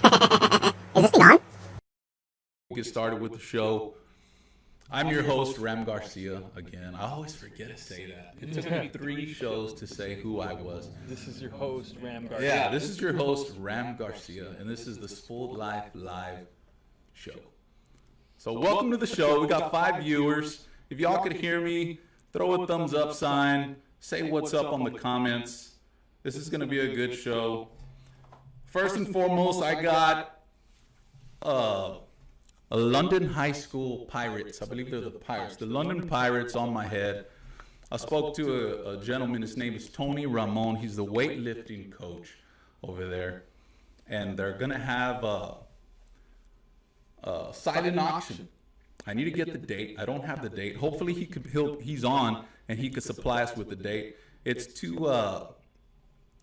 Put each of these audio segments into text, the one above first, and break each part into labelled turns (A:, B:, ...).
A: Is this thing on?
B: Get started with the show. I'm your host, Ram Garcia, again. I always forget to say that. It took me 3 shows to say who I was.
C: This is your host, Ram Garcia.
B: Yeah, this is your host, Ram Garcia, and this is the Spoiled Life Live show. So welcome to the show. We got 5 viewers. If y'all could hear me, throw a thumbs up sign. Say what's up on the comments. This is going to be a good show. First and foremost, I got a London High School Pirates. I believe they're the Pirates. The London Pirates on my head. I spoke to a gentleman. His name is Tony Ramon. He's the weightlifting coach over there. And they're going to have a silent auction. I need to get the date. I don't have the date. Hopefully he's on and he could supply us with the date. It's to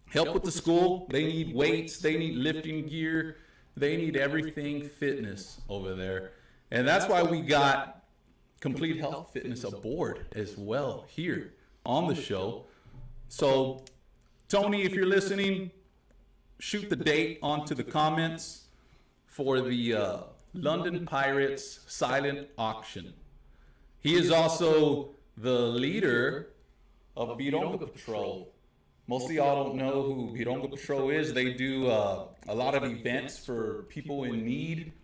B: help with the school. They need weights. They need lifting gear. They need everything fitness over there. And that's why we got Complete Health Fitness aboard as well here on the show. So, Tony, if you're listening, shoot the date onto the comments for the London Pirates silent auction. He is also the leader of Bironga Patrol. Most of y'all don't know who Bironga Patrol is. They do a lot of events for people in need,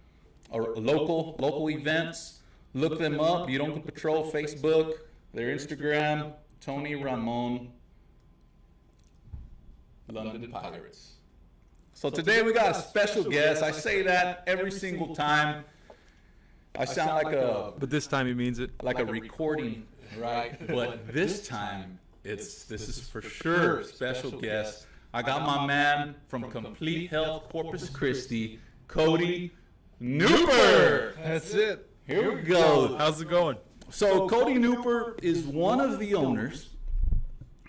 B: or local events. Look them up, Bironga Patrol, Facebook, their Instagram, Tony Ramon, London Pirates. So today we got a special guest. I say that every single time. I sound like
C: But this time he means it.
B: like a recording, right? But this time, this is for sure special guest. I got my man from Complete Health Corpus Christi, Cody Kneupper.
C: That's it.
B: Here we go.
C: How's it going?
B: So Cody Kneupper is one of the owners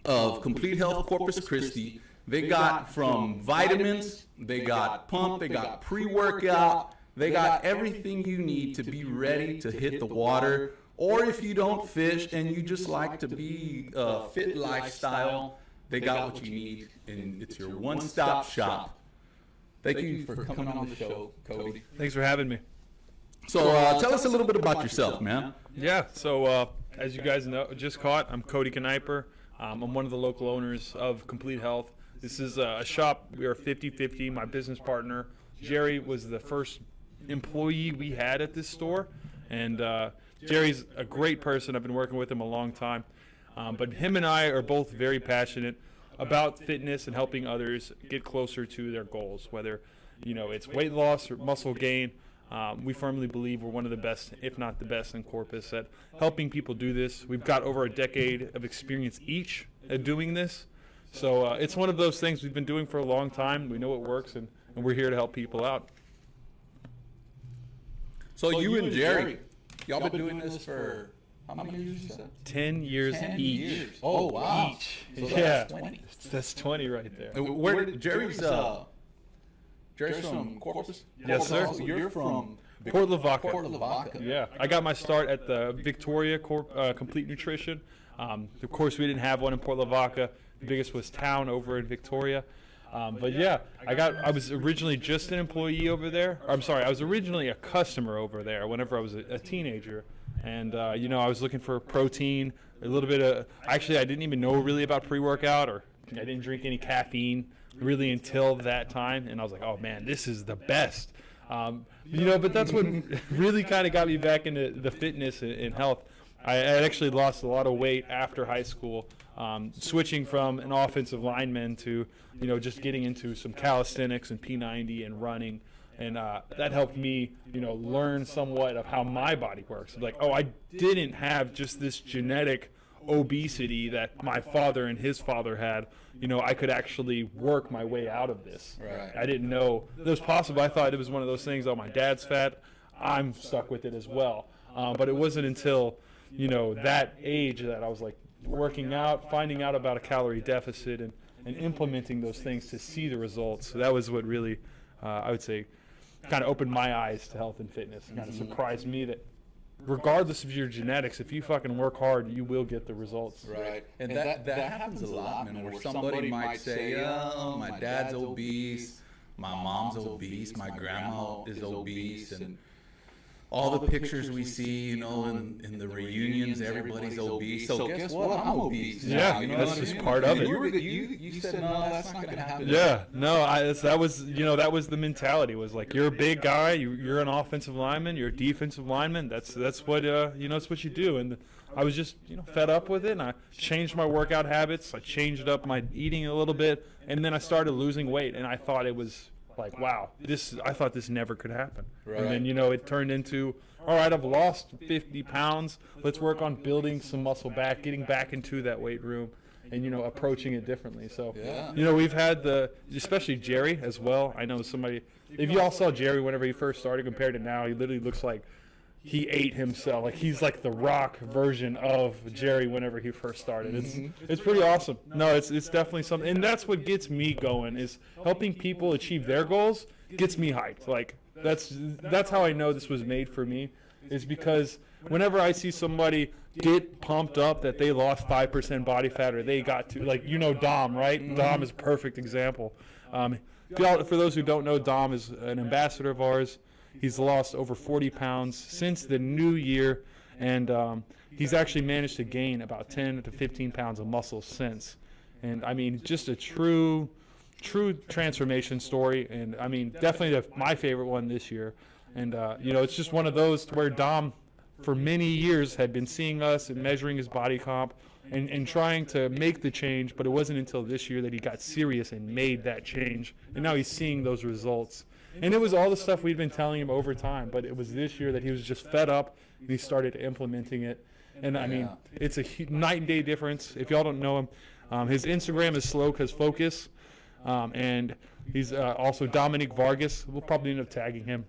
B: of Complete Health Corpus Christi. They got from vitamins, they got pump, they got pre-workout, they got everything you need to be ready to hit the water. Or if you don't fish and you just like to be a fit lifestyle, they got what you need, and it's your one-stop shop. Thank you for coming on the show, Cody.
C: Thanks for having me.
B: So tell us a little bit about yourself, man.
C: Yeah, so as you guys know, just caught, I'm Cody Kneupper. I'm one of the local owners of Complete Health. This is a shop. We are 50-50. My business partner, Jerry, was the first employee we had at this store. And Jerry's a great person. I've been working with him a long time. But him and I are both very passionate about fitness and helping others get closer to their goals, whether it's weight loss or muscle gain. We firmly believe we're one of the best, if not the best, in Corpus at helping people do this. We've got over a decade of experience each at doing this. So it's one of those things we've been doing for a long time. We know it works, and we're here to help people out.
B: So you and Jerry, y'all been doing this for how many years you said?
C: 10 years
B: 10
C: each.
B: years. Oh, wow.
C: Each.
B: So
C: Yeah.
B: that's 20.
C: That's 20 right there.
B: Where Jerry's from Corpus?
C: Yes, sir.
B: So you're from
C: Port Lavaca.
B: Port Lavaca.
C: Yeah, I got my start at the Victoria Complete Nutrition. Of course, we didn't have one in Port Lavaca. The biggest was Town over in Victoria. But yeah, I was originally just an employee over there. Or, I'm sorry, I was originally a customer over there whenever I was a teenager. And, I was looking for protein, a little bit of, actually, I didn't even know really about pre-workout, or I didn't drink any caffeine really until that time. And I was like, oh man, this is the best. But that's what really kind of got me back into the fitness and health. I actually lost a lot of weight after high school, switching from an offensive lineman to, just getting into some calisthenics and P90 and running. And that helped me, learn somewhat of how my body works. Like, oh, I didn't have just this genetic obesity that my father and his father had. I could actually work my way out of this.
B: Right.
C: I didn't know it was possible. I thought it was one of those things, oh, my dad's fat, I'm stuck with it as well. But it wasn't until, that age that I was like working out, finding out about a calorie deficit and implementing those things to see the results. So that was what really, I would say, kind of opened my eyes to health and fitness. Kind of surprised me that regardless of your genetics, if you fucking work hard, you will get the results.
B: Right. And that happens a lot, man, where somebody might say, oh, my dad's obese, My mom's obese. My grandma is obese, and all the pictures we see, you know, in the reunions, everybody's obese. So guess what? I'm obese.
C: Yeah,
B: you know
C: that's
B: what I
C: just
B: mean?
C: part of
B: And
C: it.
B: You said no, that's not gonna happen.
C: Yeah, no, that was that was the mentality. Was like, you're a big guy, you're an offensive lineman, you're a defensive lineman. That's what that's what you do. And I was just fed up with it, and I changed my workout habits. I changed up my eating a little bit, and then I started losing weight. And I thought it was like, wow, I thought this never could happen.
B: Right.
C: And then it turned into, all right, I've lost 50 pounds. Let's work on building some muscle back, getting back into that weight room, and approaching it differently. So we've had especially Jerry as well. I know somebody, if you all saw Jerry whenever he first started compared to now, he literally looks like he ate himself. Like, he's like the Rock version of Jerry whenever he first started. It's pretty awesome. No, it's definitely something, and that's what gets me going, is helping people achieve their goals. Gets me hyped. Like, that's how I know this was made for me, is because whenever I see somebody get pumped up that they lost 5% body fat, or they got to, like, Dom, right? Dom is a perfect example. For those who don't know, Dom is an ambassador of ours. He's lost over 40 pounds since the new year, and he's actually managed to gain about 10 to 15 pounds of muscle since. And I mean, just a true transformation story, and I mean, definitely my favorite one this year. And it's just one of those to where Dom, for many years, had been seeing us and measuring his body comp and trying to make the change, but it wasn't until this year that he got serious and made that change, and now he's seeing those results. And it was all the stuff we'd been telling him over time, but it was this year that he was just fed up and he started implementing it. And I mean, it's a night and day difference. If y'all don't know him, his Instagram is Slow Cause Focus, and he's also Dominic Vargas. We'll probably end up tagging him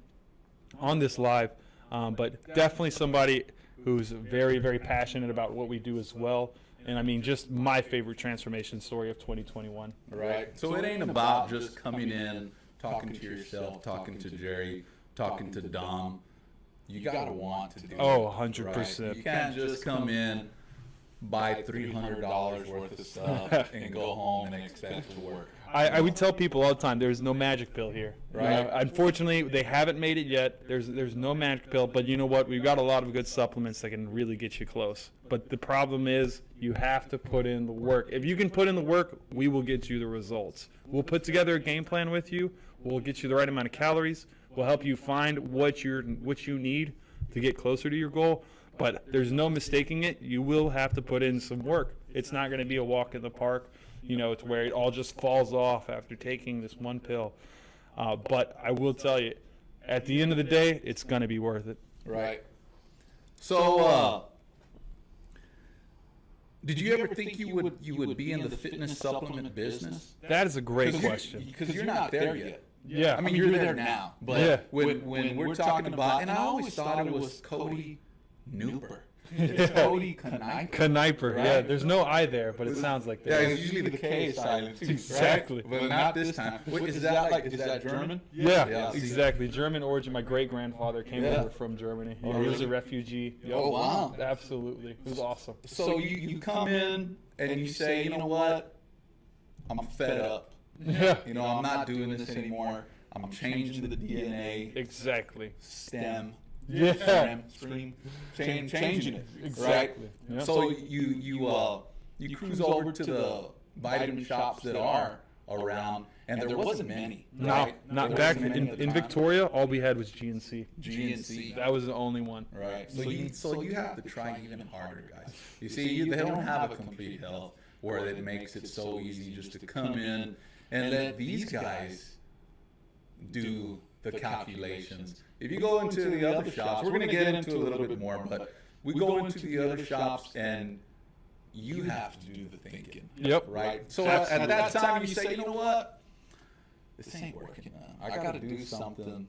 C: on this live, but definitely somebody who's very, very passionate about what we do as well. And I mean, just my favorite transformation story of 2021.
B: Right. So it ain't about just coming in, talking to yourself, talking to Jerry, talking to Dom. You gotta want to do it.
C: Oh, 100%.
B: Right? You can't just come in, buy $300 worth of stuff, and go home and expect it to work.
C: I would tell people all the time, there's no magic pill here.
B: Right.
C: Unfortunately, they haven't made it yet. There's no magic pill, but you know what? We've got a lot of good supplements that can really get you close. But the problem is, you have to put in the work. If you can put in the work, we will get you the results. We'll put together a game plan with you. We'll get you the right amount of calories. We'll help you find what you need to get closer to your goal. But there's no mistaking it. You will have to put in some work. It's not going to be a walk in the park, to where it all just falls off after taking this one pill. But I will tell you, at the end of the day, it's going to be worth it.
B: Right. So, did you ever think you would be in the fitness supplement business?
C: That is a great question.
B: Because you're not there yet.
C: Yeah.
B: I mean, you're there now. But when we're talking about, and I always thought it was Cody Kneupper. It's Cody
C: Kneupper, right? Yeah. There's no I there, but it sounds like that.
B: Yeah, it's usually the K is silent too.
C: Exactly.
B: Right? But not this time. Wait, is that German?
C: Yeah, exactly. German origin. My great-grandfather came over from Germany. He was a refugee. Yep.
B: Oh, wow.
C: Absolutely. It was awesome.
B: So you come in and you say, you know what? I'm fed up.
C: Yeah.
B: I'm not doing this anymore. I'm changing the DNA.
C: Exactly.
B: STEM.
C: Yeah.
B: Stream. Changing it.
C: Exactly.
B: Right?
C: Yeah.
B: So you cruise over to the vitamin shops that are around, and there wasn't many. Right?
C: Not back in Victoria. All we had was GNC.
B: GNC.
C: That was the only one.
B: Right. So you have to try even harder, guys. You see, they don't have a complete health where it makes it so easy just to come in and let these guys do the calculations. If you go into the other shops, we're going to get into a little bit more, but we go into the other shops and you have to do the thinking.
C: Yep.
B: Right? So at that time, you say, you know what? This ain't working now. I got to do something.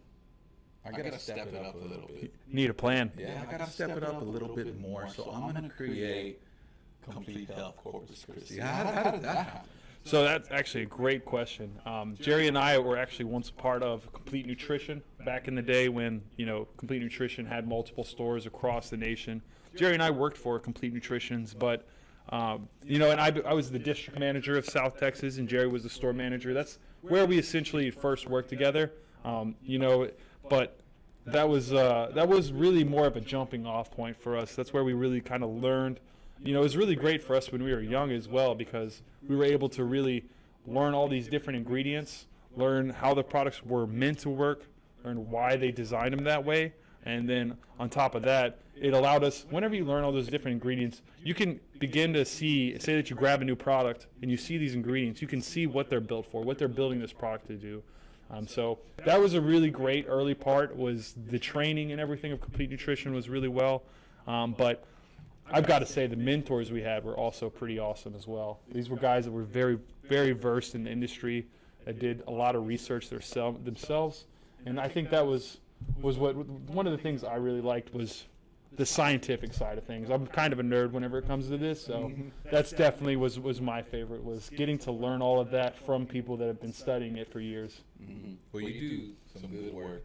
B: I got to step it up a little bit.
C: Need a plan.
B: Yeah, I got to step it up a little bit more. So I'm going to create Complete Health Corpus Christi. How did that happen?
C: So that's actually a great question. Jerry and I were actually once a part of Complete Nutrition back in the day when, Complete Nutrition had multiple stores across the nation. Jerry and I worked for Complete Nutritions, but, and I was the district manager of South Texas, and Jerry was the store manager. That's where we essentially first worked together. You know, but that was really more of a jumping off point for us. That's where we really kind of learned. You know, it was really great for us when we were young as well, because we were able to really learn all these different ingredients, learn how the products were meant to work, learn why they designed them that way. And then on top of that, it allowed us, whenever you learn all those different ingredients, you can begin to see, say that you grab a new product and you see these ingredients, you can see what they're built for, what they're building this product to do. So that was a really great early part, was the training and everything of Complete Nutrition was really well. But I've got to say the mentors we had were also pretty awesome as well. These were guys that were very, very versed in the industry, that did a lot of research themselves. And I think that was what one of the things I really liked was the scientific side of things. I'm kind of a nerd whenever it comes to this, so that's definitely was my favorite, was getting to learn all of that from people that have been studying it for years.
B: Mm-hmm. Well, you do some good work.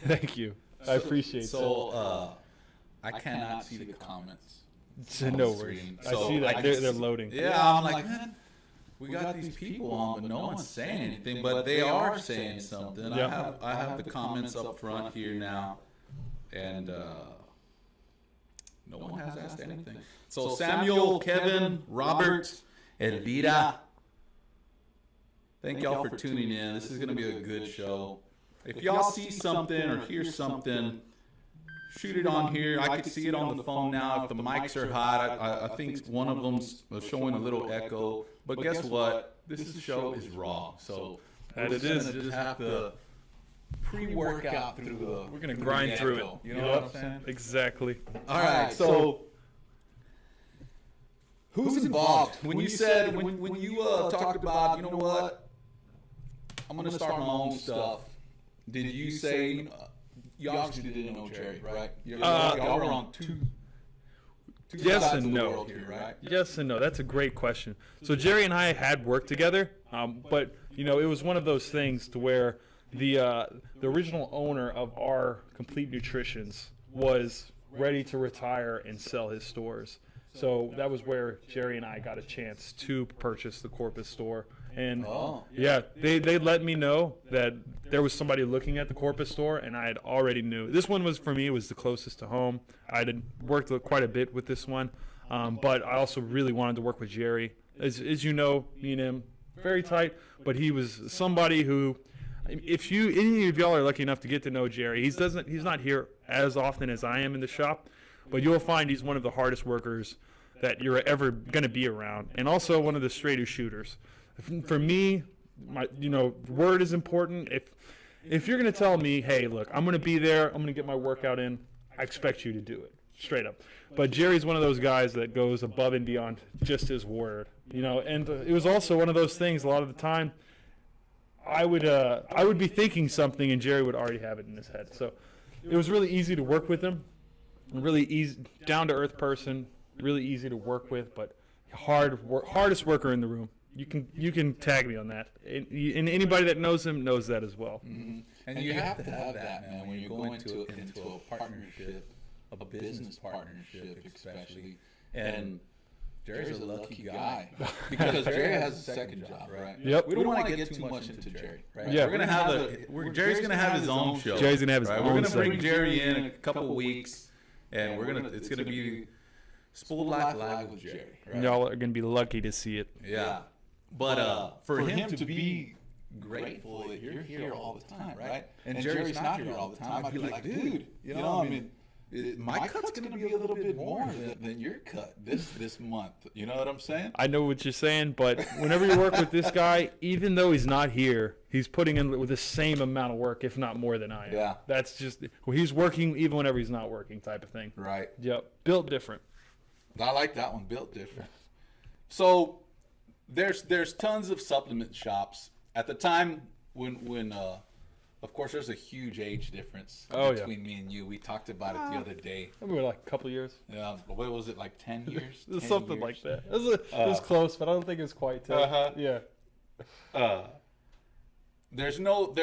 C: Thank you. I appreciate that.
B: So I cannot see the comments.
C: No worries. I see that they're loading.
B: Yeah, I'm like, man, we got these people on, but no one's saying anything. But they are saying something.
C: Yep.
B: I have the comments up front here now, and no one has asked anything. So Samuel, Kevin, Robert, Elvira, thank y'all for tuning in. This is going to be a good show. If y'all see something or hear something, shoot it on here. I can see it on the phone now. If the mics are hot, I think one of them's showing a little echo. But guess what? This show is raw. So
C: That it is.
B: Just have to pre-workout through the.
C: We're gonna grind through it.
B: You know what I'm saying?
C: Exactly.
B: All right. So who's involved? When you said when you talked about, you know what, I'm gonna start my own stuff. Did you say you obviously didn't know Jerry, right? Y'all were on two
C: Yes
B: sides
C: and
B: of the
C: no.
B: world here, right?
C: Yes and no. That's a great question. So Jerry and I had worked together, but you know, it was one of those things to where the original owner of our Complete Nutritions was ready to retire and sell his stores. So that was where Jerry and I got a chance to purchase the Corpus store. And yeah, they let me know that there was somebody looking at the Corpus store, and I had already knew. This one was, for me, was the closest to home. I had worked quite a bit with this one, but I also really wanted to work with Jerry. As you know, me and him, very tight, but he was somebody who, if any of y'all are lucky enough to get to know Jerry, he's not here as often as I am in the shop, but you'll find he's one of the hardest workers that you're ever going to be around, and also one of the straightest shooters. For me, word is important. If you're going to tell me, hey, look, I'm going to be there, I'm going to get my workout in, I expect you to do it, straight up. But Jerry's one of those guys that goes above and beyond just his word, and it was also one of those things a lot of the time, I would be thinking something and Jerry would already have it in his head. So it was really easy to work with him, really easy, down-to-earth person, really easy to work with, but hardest worker in the room. You can tag me on that, and anybody that knows him knows that as well.
B: Mm-hmm. And you have to have that, man, when you're going into a partnership, a business partnership especially. And Jerry's a lucky guy because Jerry has a second job, right?
C: Yep.
B: We don't want to get too much into Jerry, right?
C: Yeah.
B: We're gonna have Jerry's gonna have his own show.
C: Jerry's gonna have his
B: right?
C: own.
B: We're gonna bring
C: segment.
B: Jerry in a couple of weeks, and it's gonna be Spooled Life Live with Jerry. Right?
C: Y'all are gonna be lucky to see it.
B: Yeah. But for him to be grateful that you're here all the time, right? And Jerry's not here all the time. I'd be like, dude, my cut's going to be a little bit more than your cut this month. You know what I'm saying?
C: I know what you're saying, but whenever you work with this guy, even though he's not here, he's putting in with the same amount of work, if not more than I am.
B: Yeah.
C: That's just, he's working even whenever he's not working type of thing.
B: Right.
C: Yep. Built different.
B: I like that one, built different. So there's tons of supplement shops. At the time when of course there's a huge age difference between me and you. We talked about it the other day.
C: We were like a couple years.
B: Yeah, what was it, like 10 years?
C: It was something like that. It was close, but I don't think it was quite 10. Yeah.
B: There's no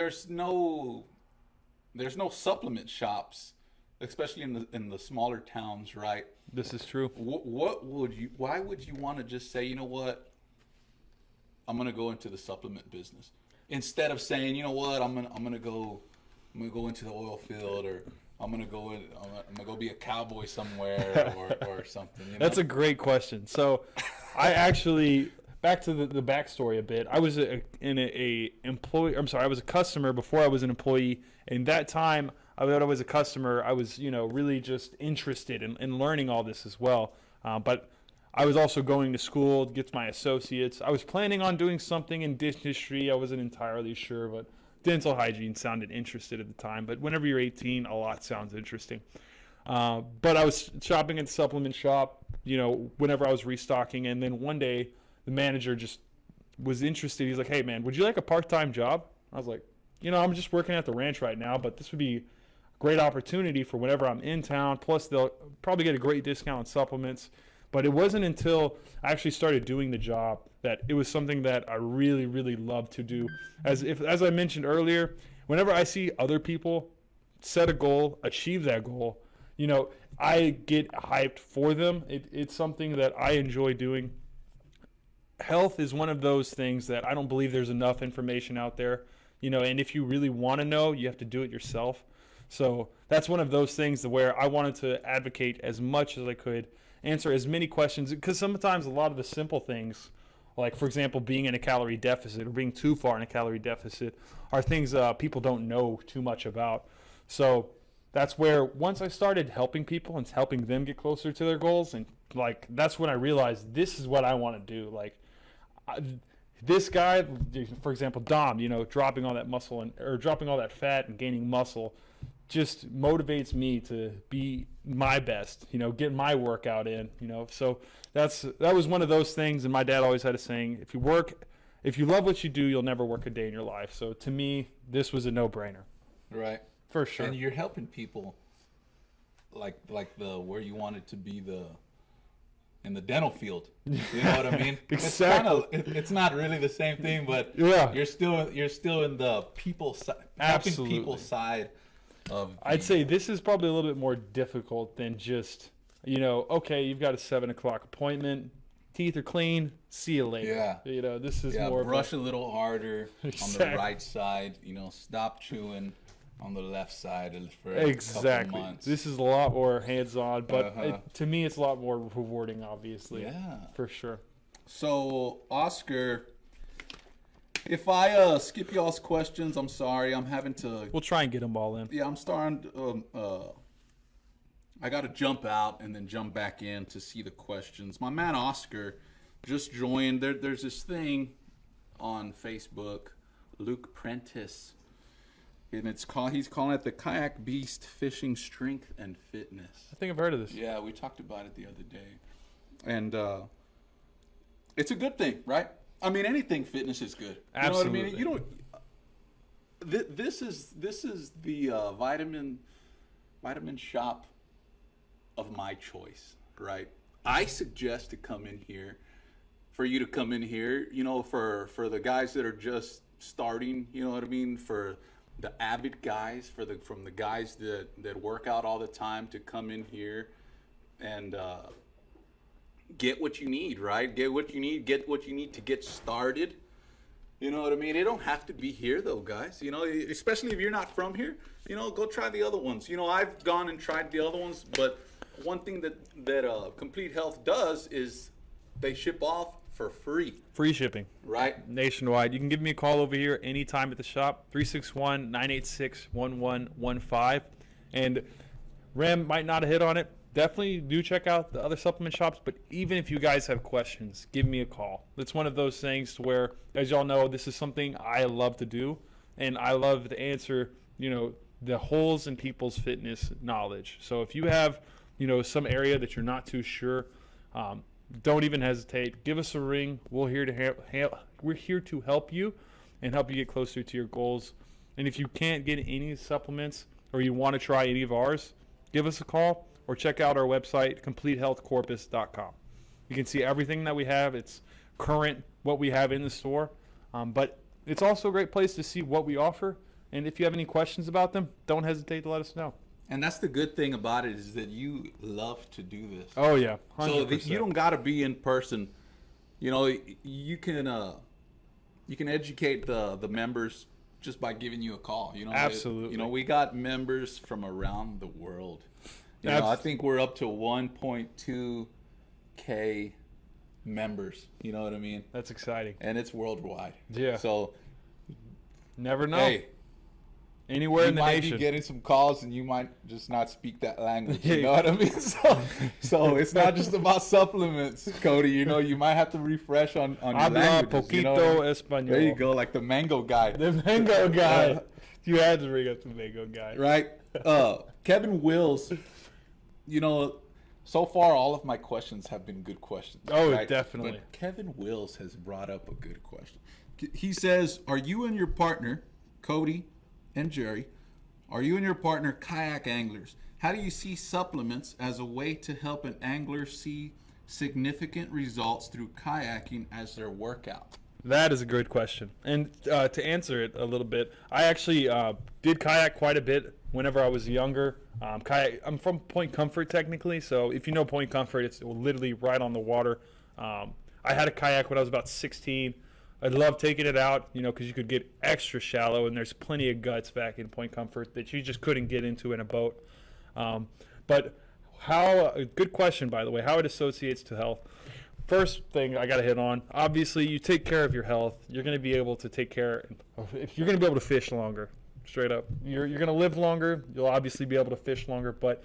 B: supplement shops, especially in the smaller towns, right?
C: This is true.
B: Why would you want to just say, you know what, I'm going to go into the supplement business? instead of saying, you know what, I'm gonna go into the oil field, or I'm gonna go be a cowboy somewhere, or something. You know?
C: That's a great question. So, I actually, back to the backstory a bit. I was I was a customer before I was an employee. And that time, I was a customer, I was, really just interested in learning all this as well. But I was also going to school to get my associates. I was planning on doing something in dentistry. I wasn't entirely sure, but dental hygiene sounded interesting at the time. But whenever you're 18, a lot sounds interesting. But I was shopping at the supplement shop, whenever I was restocking. And then one day, the manager just was interested. He's like, hey, man, would you like a part-time job? I was like, I'm just working at the ranch right now, but this would be a great opportunity for whenever I'm in town. Plus, they'll probably get a great discount on supplements. But it wasn't until I actually started doing the job that it was something that I really, really love to do. As I mentioned earlier, whenever I see other people set a goal, achieve that goal, I get hyped for them. It's something that I enjoy doing. Health is one of those things that I don't believe there's enough information out there. And if you really want to know, you have to do it yourself. So that's one of those things where I wanted to advocate as much as I could, answer as many questions, because sometimes a lot of the simple things, like, for example, being in a calorie deficit or being too far in a calorie deficit, are things people don't know too much about. So that's where, once I started helping people and helping them get closer to their goals, and that's when I realized this is what I want to do. This guy, for example, Dom, dropping all that muscle or dropping all that fat and gaining muscle, just motivates me to be my best, get my workout in, So that was one of those things. And my dad always had a saying: if you love what you do, you'll never work a day in your life. So to me, this was a no-brainer.
B: Right.
C: For sure.
B: And you're helping people like where you wanted to be in the dental field. You know what I mean?
C: Exactly.
B: It's not really the same thing, but
C: yeah,
B: you're still in the people side, helping people side of.
C: I'd say this is probably a little bit more difficult than just, okay, you've got a 7 o'clock appointment, teeth are clean, see you later.
B: Yeah.
C: This is more
B: brush a little harder
C: Exactly.
B: on the right side. Stop chewing on the left side for
C: exactly.
B: a couple months.
C: This is a lot more hands-on, but to me, it's a lot more rewarding, obviously.
B: Yeah,
C: for sure.
B: So, Oscar, if I skip y'all's questions, I'm sorry. I'm having to.
C: We'll try and get them all in.
B: Yeah, I'm starting. I got to jump out and then jump back in to see the questions. My man Oscar just joined. There's this thing on Facebook, Luke Prentice. And he's calling it the Kayak Beast Fishing Strength and Fitness.
C: I think I've heard of this.
B: Yeah, we talked about it the other day. And it's a good thing, right? I mean, anything fitness is good.
C: Absolutely.
B: You know what I mean? This is the vitamin shop of my choice, right? I suggest for you to come in here, for the guys that are just starting, you know what I mean? For the avid guys, from the guys that work out all the time, to come in here and get what you need, right? Get what you need to get started. You know what I mean? It don't have to be here though, guys. Especially if you're not from here, go try the other ones. I've gone and tried the other ones, but one thing that Complete Health does is they ship off for free.
C: Free shipping.
B: Right.
C: Nationwide. You can give me a call over here anytime at the shop, 361-986-1115. And Ram might not have hit on it. Definitely do check out the other supplement shops. But even if you guys have questions, give me a call. It's one of those things to where, as y'all know, this is something I love to do. And I love to answer, the holes in people's fitness knowledge. So if you have, some area that you're not too sure, don't even hesitate. Give us a ring. We're here to help you and help you get closer to your goals. And if you can't get any supplements or you want to try any of ours, give us a call or check out our website, CompleteHealthCorpus.com. You can see everything that we have. It's current, what we have in the store. But it's also a great place to see what we offer. And if you have any questions about them, don't hesitate to let us know.
B: And that's the good thing about it, is that you love to do this.
C: Oh, yeah. 100%.
B: So you don't got to be in person. You can you can educate the members just by giving you a call. You know,
C: Absolutely.
B: You know, we got members from around the world. You know, I think we're up to 1.2K members. You know what I mean?
C: That's exciting.
B: And it's worldwide.
C: Yeah.
B: So
C: never know.
B: hey,
C: Anywhere in the
B: you might
C: nation.
B: be getting some calls, and you might just not speak that language. You know what I mean? So it's not just about supplements, Cody. You know, you might have to refresh on your
C: Habla
B: languages. You know what I
C: poquito
B: mean?
C: español.
B: There you go, like the mango guy.
C: The mango guy. You had to bring up the mango guy.
B: Right? Kevin Wills, you know, so far all of my questions have been good questions.
C: Oh,
B: right?
C: definitely.
B: But Kevin Wills has brought up a good question. He says, are you and your partner, Cody and Jerry, are you and your partner kayak anglers? How do you see supplements as a way to help an angler see significant results through kayaking as their workout?
C: That is a great question. And to answer it a little bit, I actually did kayak quite a bit whenever I was younger. I'm from Point Comfort technically, so if you know Point Comfort, it's literally right on the water. I had a kayak when I was about 16. I loved taking it out, you know, because you could get extra shallow, and there's plenty of guts back in Point Comfort that you just couldn't get into in a boat. But good question, by the way, how it associates to health. First thing I got to hit on, obviously, you take care of your health, you're going to be able to take care of, if you're going to be able to fish longer, straight up. You're going to live longer, you'll obviously be able to fish longer, but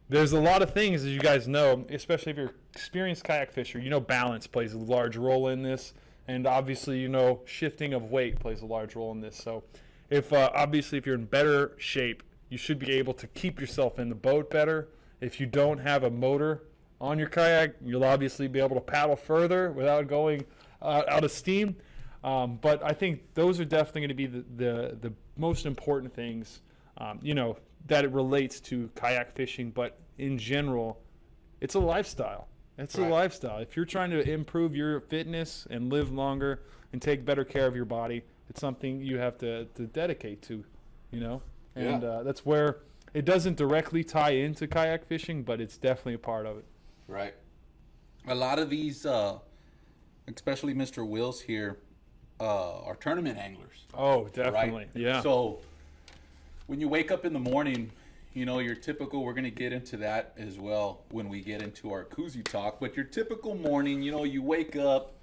C: there's a lot of things, as you guys know, especially if you're an experienced kayak fisher, you know balance plays a large role in this. And obviously, you know, shifting of weight plays a large role in this. So if obviously if you're in better shape, you should be able to keep yourself in the boat better. If you don't have a motor on your kayak, you'll obviously be able to paddle further without going out of steam. But I think those are definitely going to be the most important things, you know, that it relates to kayak fishing. But in general, it's a lifestyle. It's a lifestyle. If you're trying to improve your fitness and live longer and take better care of your body, it's something you have to dedicate to, you know? And that's where it doesn't directly tie into kayak fishing, but it's definitely a part of it.
B: Right. A lot of these, especially Mr. Wills here, are tournament anglers.
C: Oh, definitely.
B: Right?
C: Yeah.
B: So when you wake up in the morning, you know, your typical, we're going to get into that as well when we get into our koozie talk, but your typical morning, you know, you wake up,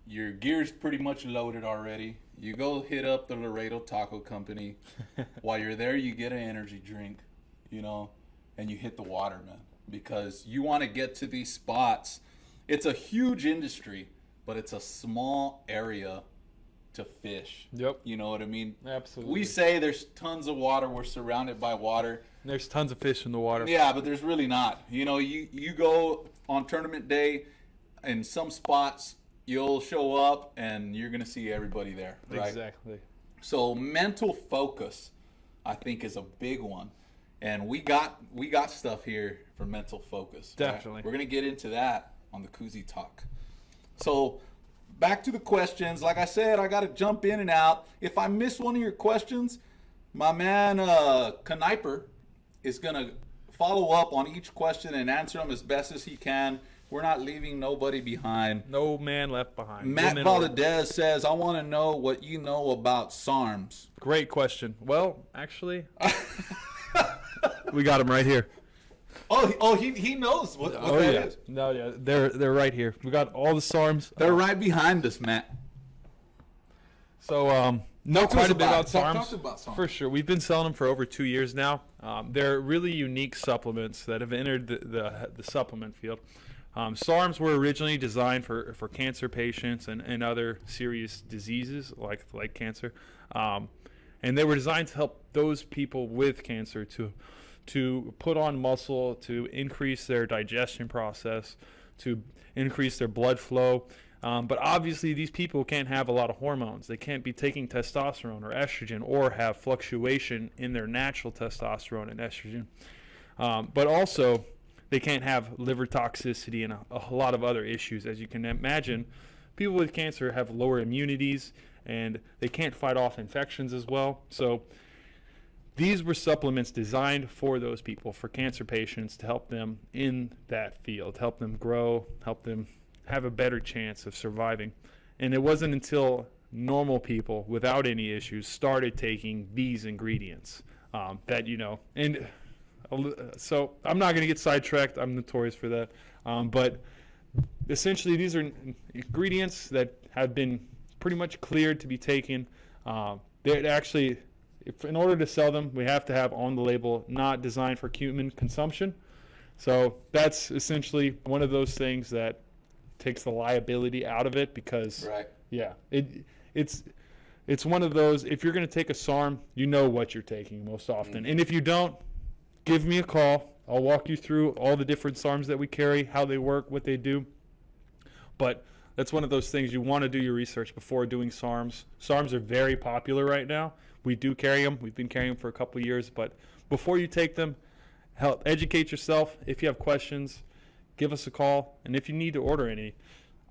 B: your gear's pretty much loaded already. You go hit up the Laredo Taco Company. While you're there, you get an energy drink, you know, and you hit the water, man, because you want to get to these spots. It's a huge industry, but it's a small area to fish.
C: Yep.
B: You know what I mean?
C: Absolutely.
B: We say there's tons of water. We're surrounded by water.
C: There's tons of fish in the water.
B: Yeah, but there's really not. You know, you go on tournament day, in some spots you'll show up and you're going to see everybody there. Right?
C: Exactly.
B: So mental focus, I think, is a big one. And we got stuff here for mental focus.
C: Definitely.
B: Right? We're going to get into that on the Koozie Talk. So back to the questions. Like I said, I got to jump in and out. If I miss one of your questions, my man Kneupper is going to follow up on each question and answer them as best as he can. We're not leaving nobody behind.
C: No man left behind.
B: Matt Valadez says, I want to know what you know about SARMs.
C: Great question. Well, actually, we got him right here.
B: He knows what that is.
C: No, yeah, they're right here. We got all the SARMs.
B: They're right behind us, Matt.
C: So, know quite a bit about
B: Talk
C: SARMs.
B: about SARMs.
C: For sure. We've been selling them for over 2 years now. They're really unique supplements that have entered the supplement field. SARMs were originally designed for cancer patients and other serious diseases like cancer. And they were designed to help those people with cancer to put on muscle, to increase their digestion process, to increase their blood flow. But obviously these people can't have a lot of hormones. They can't be taking testosterone or estrogen or have fluctuation in their natural testosterone and estrogen. But also they can't have liver toxicity and a lot of other issues. As you can imagine, people with cancer have lower immunities and they can't fight off infections as well. So these were supplements designed for those people, for cancer patients, to help them in that field, help them grow, help them have a better chance of surviving. And it wasn't until normal people without any issues started taking these ingredients that, and so I'm not going to get sidetracked. I'm notorious for that. But essentially, these are ingredients that have been pretty much cleared to be taken. They're actually, in order to sell them, we have to have on the label, not designed for human consumption. So that's essentially one of those things that takes the liability out of it, because it's one of those, if you're going to take a SARM, you know what you're taking most often. And if you don't, give me a call. I'll walk you through all the different SARMs that we carry, how they work, what they do. But that's one of those things, you want to do your research before doing SARMs. SARMs are very popular right now. We do carry them. We've been carrying them for a couple of years. But before you take them, help educate yourself. If you have questions, give us a call. And if you need to order any,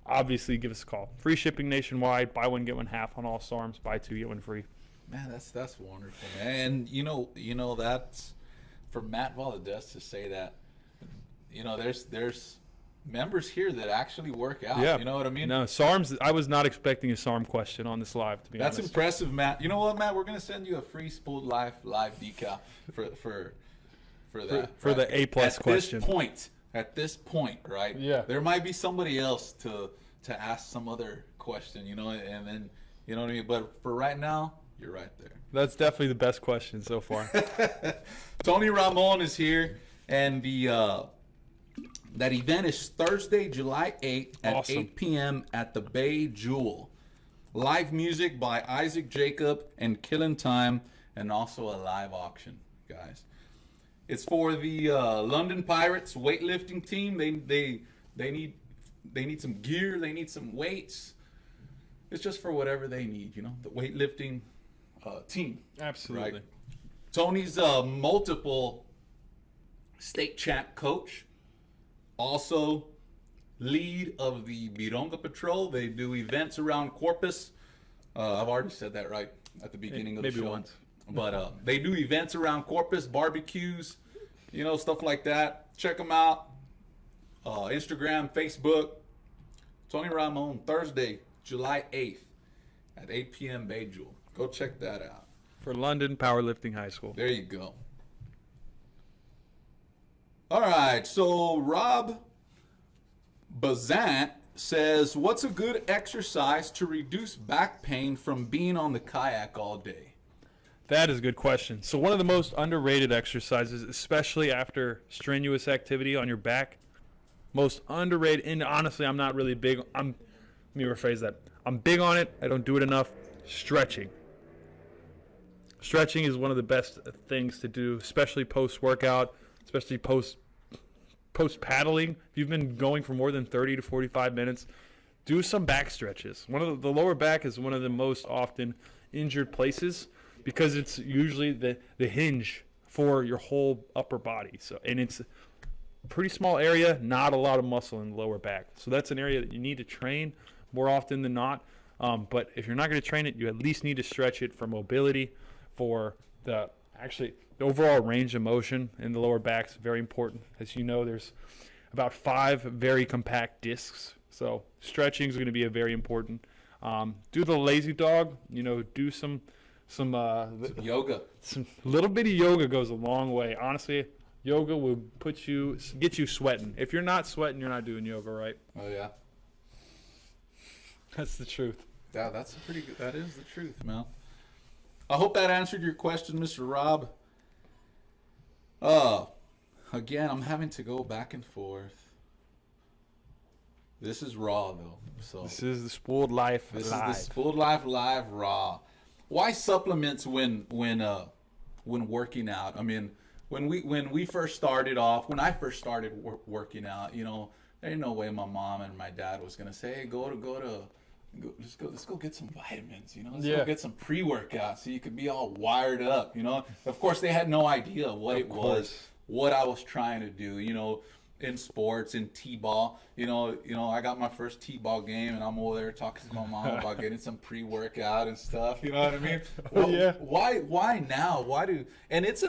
C: obviously give us a call. Free shipping nationwide. Buy one, get one half on all SARMs. Buy two, get one free.
B: Man, that's wonderful, man. And you know that's for Matt Valadez to say that. There's members here that actually work out.
C: Yeah.
B: You know what I mean?
C: No, SARMs, I was not expecting a SARM question on this live, to be honest.
B: That's impressive, Matt. You know what, Matt? We're gonna send you a free Spooled Life live decal for that.
C: For the A+ question.
B: At this point, right?
C: Yeah.
B: There might be somebody else to ask some other question, and then you know what I mean. But for right now, you're right there.
C: That's definitely the best question so far.
B: Tony Ramon is here, and that event is Thursday, July 8th at
C: Awesome.
B: 8 p.m. at the Bay Jewel. Live music by Isaac Jacob and Killin' Time, and also a live auction, guys. It's for the London Pirates weightlifting team. They need some gear. They need some weights. It's just for whatever they need, the weightlifting team.
C: Absolutely.
B: Right? Tony's a multiple state champ coach. Also, lead of the Bironga Patrol. They do events around Corpus. I've already said that right at the beginning of the show.
C: Maybe once.
B: But they do events around Corpus, barbecues, stuff like that. Check them out. Instagram, Facebook. Tony Ramon, Thursday, July 8th at 8 p.m. Bay Jewel. Go check that out.
C: For London Powerlifting High School.
B: There you go. All right, so Rob Bazant says, what's a good exercise to reduce back pain from being on the kayak all day?
C: That is a good question. So one of the most underrated exercises, especially after strenuous activity on your back, most underrated, and honestly, I'm not really big, let me rephrase that. I'm big on it. I don't do it enough. Stretching. Stretching is one of the best things to do, especially post-workout, especially post-paddling. If you've been going for more than 30 to 45 minutes, do some back stretches. The lower back is one of the most often injured places because it's usually the hinge for your whole upper body. And it's a pretty small area, not a lot of muscle in the lower back. So that's an area that you need to train more often than not. But if you're not going to train it, you at least need to stretch it for mobility, for the overall range of motion in the lower back is very important. As you know, there's about 5 very compact discs. So stretching is going to be a very important. Do the lazy dog, do some
B: yoga.
C: Some little bit of yoga goes a long way. Honestly, yoga will get you sweating. If you're not sweating, you're not doing yoga right.
B: Oh yeah.
C: That's the truth.
B: Yeah, that is the truth, man. I hope that answered your question, Mr. Rob. Again, I'm having to go back and forth. This is raw though. So
C: this is the Spooled Life
B: This
C: Live.
B: is the Spooled Life Live raw. Why supplements when working out? I mean, when I first started working out, there ain't no way my mom and my dad was gonna say, hey, let's go get some vitamins, let's go get some pre-workout so you could be all wired up, Of course, they had no idea what I was trying to do, in sports, in T-ball. I got my first T-ball game, and I'm over there talking to my mom about getting some pre-workout and stuff. You know what I mean? Well,
C: yeah.
B: Why now? And it's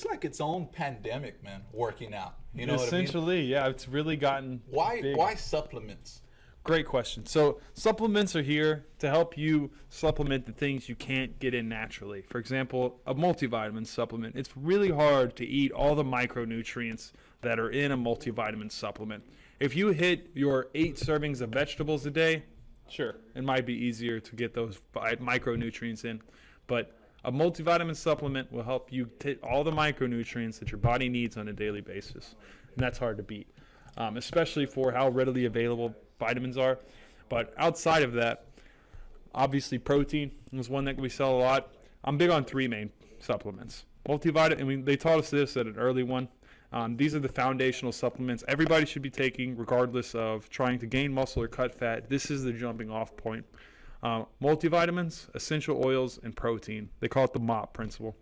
B: like its own pandemic, man. Working out. You know
C: Essentially,
B: what I mean?
C: yeah. It's really gotten big.
B: Why supplements?
C: Great question. So supplements are here to help you supplement the things you can't get in naturally. For example, a multivitamin supplement. It's really hard to eat all the micronutrients that are in a multivitamin supplement. If you hit your 8 servings of vegetables a day, sure, it might be easier to get those micronutrients in. But a multivitamin supplement will help you hit all the micronutrients that your body needs on a daily basis. And that's hard to beat, especially for how readily available vitamins are. But outside of that, obviously protein is one that we sell a lot. I'm big on 3 main supplements. Multivitamin, I mean, they taught us this at an early one. These are the foundational supplements everybody should be taking regardless of trying to gain muscle or cut fat. This is the jumping off point. Multivitamins, essential oils, and protein. They call it the MOP principle.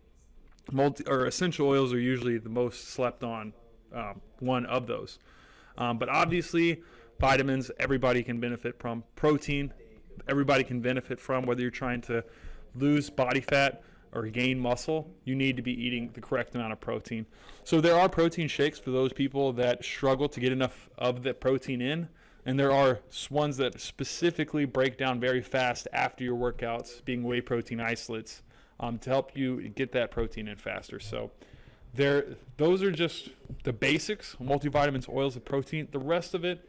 C: Essential oils are usually the most slept on one of those. But obviously, vitamins, everybody can benefit from. Protein, everybody can benefit from. Whether you're trying to lose body fat or gain muscle, you need to be eating the correct amount of protein. So there are protein shakes for those people that struggle to get enough of the protein in. And there are ones that specifically break down very fast after your workouts, being whey protein isolates, to help you get that protein in faster. So those are just the basics, multivitamins, oils, and protein. The rest of it,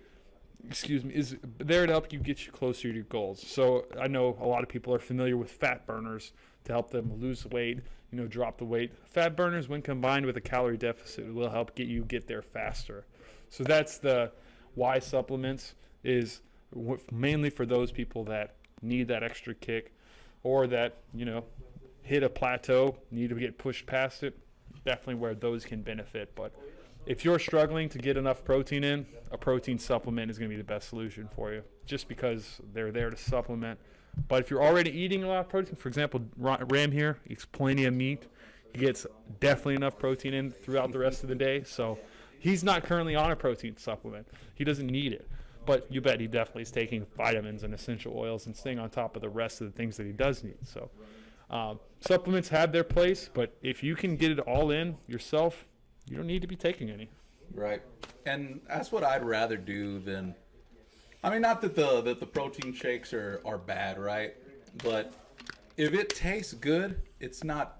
C: is there to help you get you closer to your goals. So I know a lot of people are familiar with fat burners to help them lose weight, drop the weight. Fat burners, when combined with a calorie deficit, will help you get there faster. So that's the why supplements is mainly for those people that need that extra kick or that, hit a plateau, need to get pushed past it. Definitely where those can benefit. But if you're struggling to get enough protein in, a protein supplement is going to be the best solution for you, just because they're there to supplement. But if you're already eating a lot of protein, for example, Ram here eats plenty of meat. He gets definitely enough protein in throughout the rest of the day. So he's not currently on a protein supplement. He doesn't need it. But you bet he definitely is taking vitamins and essential oils and staying on top of the rest of the things that he does need. So supplements have their place, but if you can get it all in yourself, you don't need to be taking any.
B: Right. And that's what I'd rather do than, not that the protein shakes are bad, right? But if it tastes good, it's not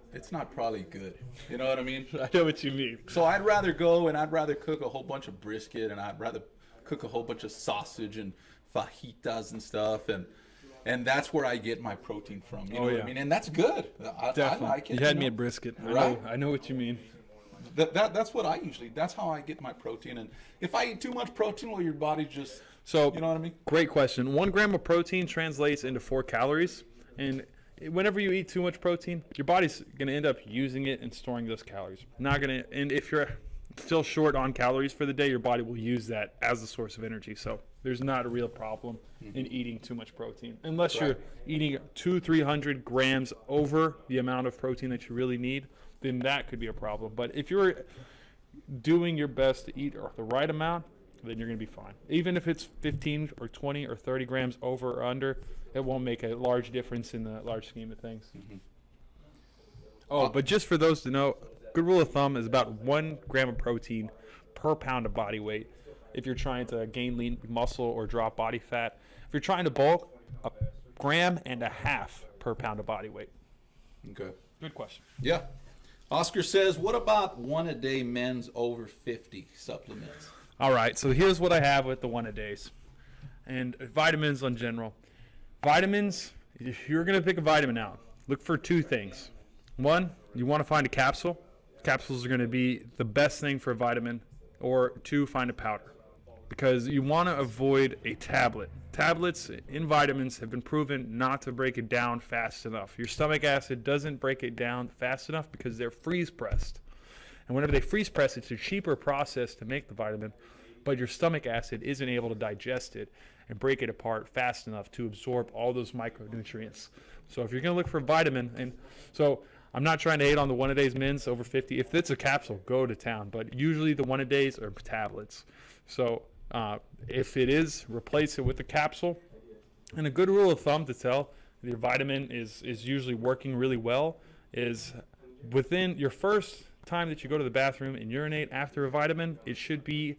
B: probably good. You know what I mean?
C: I know what you mean.
B: So I'd rather go and I'd rather cook a whole bunch of brisket, and I'd rather cook a whole bunch of sausage and fajitas and stuff, and that's where I get my protein from. You know what I mean? And that's good. I like it.
C: You had me at brisket.
B: Right?
C: I know what you mean.
B: That's what that's how I get my protein. And if I eat too much protein, well, your body just,
C: so,
B: you know what I mean?
C: Great question. 1 gram of protein translates into 4 calories. And whenever you eat too much protein, your body's going to end up using it and storing those calories. And if you're still short on calories for the day, your body will use that as a source of energy. So there's not a real problem in eating too much protein, unless you're eating 200-300 grams over the amount of protein that you really need. Then that could be a problem. But if you're doing your best to eat the right amount, then you're going to be fine. Even if it's 15 or 20 or 30 grams over or under, it won't make a large difference in the large scheme of things. But just for those to know, good rule of thumb is about 1 gram of protein per pound of body weight if you're trying to gain lean muscle or drop body fat. If you're trying to bulk, 1.5 grams per pound of body weight.
B: Okay.
C: Good question.
B: Yeah. Oscar says, what about 1-a-day men's over 50 supplements?
C: All right, so here's what I have with the 1-a-days and vitamins in general. Vitamins, if you're going to pick a vitamin out, look for 2 things. 1, you want to find a capsule. Capsules are going to be the best thing for a vitamin. Or 2, find a powder, because you want to avoid a tablet. Tablets in vitamins have been proven not to break it down fast enough. Your stomach acid doesn't break it down fast enough because they're freeze pressed. And whenever they freeze press, it's a cheaper process to make the vitamin, but your stomach acid isn't able to digest it and break it apart fast enough to absorb all those micronutrients. So if you're going to look for a vitamin, and so I'm not trying to hate on the 1-a-days men's over 50. If it's a capsule, go to town. But usually the 1-a-days are tablets. So if it is, replace it with a capsule. And a good rule of thumb to tell your vitamin is usually working really well is within your first time that you go to the bathroom and urinate after a vitamin, it should be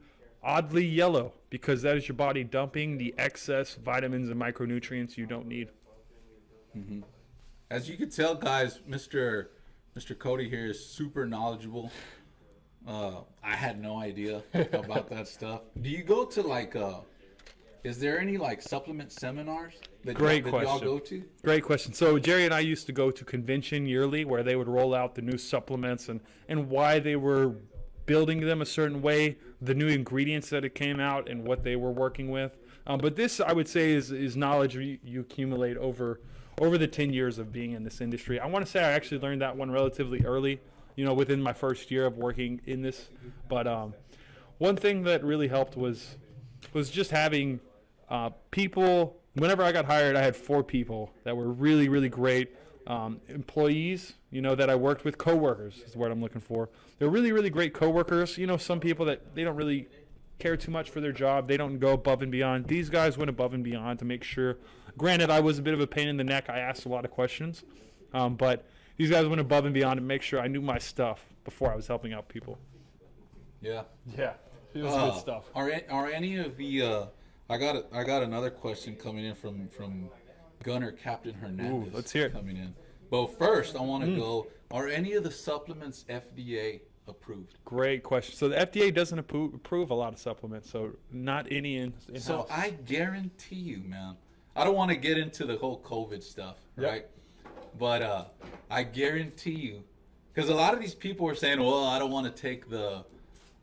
C: oddly yellow because that is your body dumping the excess vitamins and micronutrients you don't need.
B: As you can tell, guys, Mr. Cody here is super knowledgeable. I had no idea about that stuff. Do you go to like is there any like supplement seminars that y'all go to?
C: Great question. So Jerry and I used to go to convention yearly where they would roll out the new supplements and why they were building them a certain way, the new ingredients that it came out and what they were working with. But this, I would say, is knowledge you accumulate over the 10 years of being in this industry. I want to say I actually learned that one relatively early, within my first year of working in this. But one thing that really helped was just having people. Whenever I got hired, I had 4 people that were really, really great employees, that I worked with. Coworkers is what I'm looking for. They're really, really great coworkers. Some people that they don't really care too much for their job. They don't go above and beyond. These guys went above and beyond to make sure. Granted, I was a bit of a pain in the neck. I asked a lot of questions, but these guys went above and beyond to make sure I knew my stuff before I was helping out people.
B: Yeah.
C: Yeah, it was good stuff.
B: Are any of the I got another question coming in from Gunner Captain Hernandez.
C: Ooh, let's hear it.
B: Coming in. But first, I want to go. Are any of the supplements FDA approved?
C: Great question. So the FDA doesn't approve a lot of supplements, so not any in-house.
B: So I guarantee you, man. I don't want to get into the whole COVID stuff, right? But I guarantee you, because a lot of these people are saying, well, I don't want to take the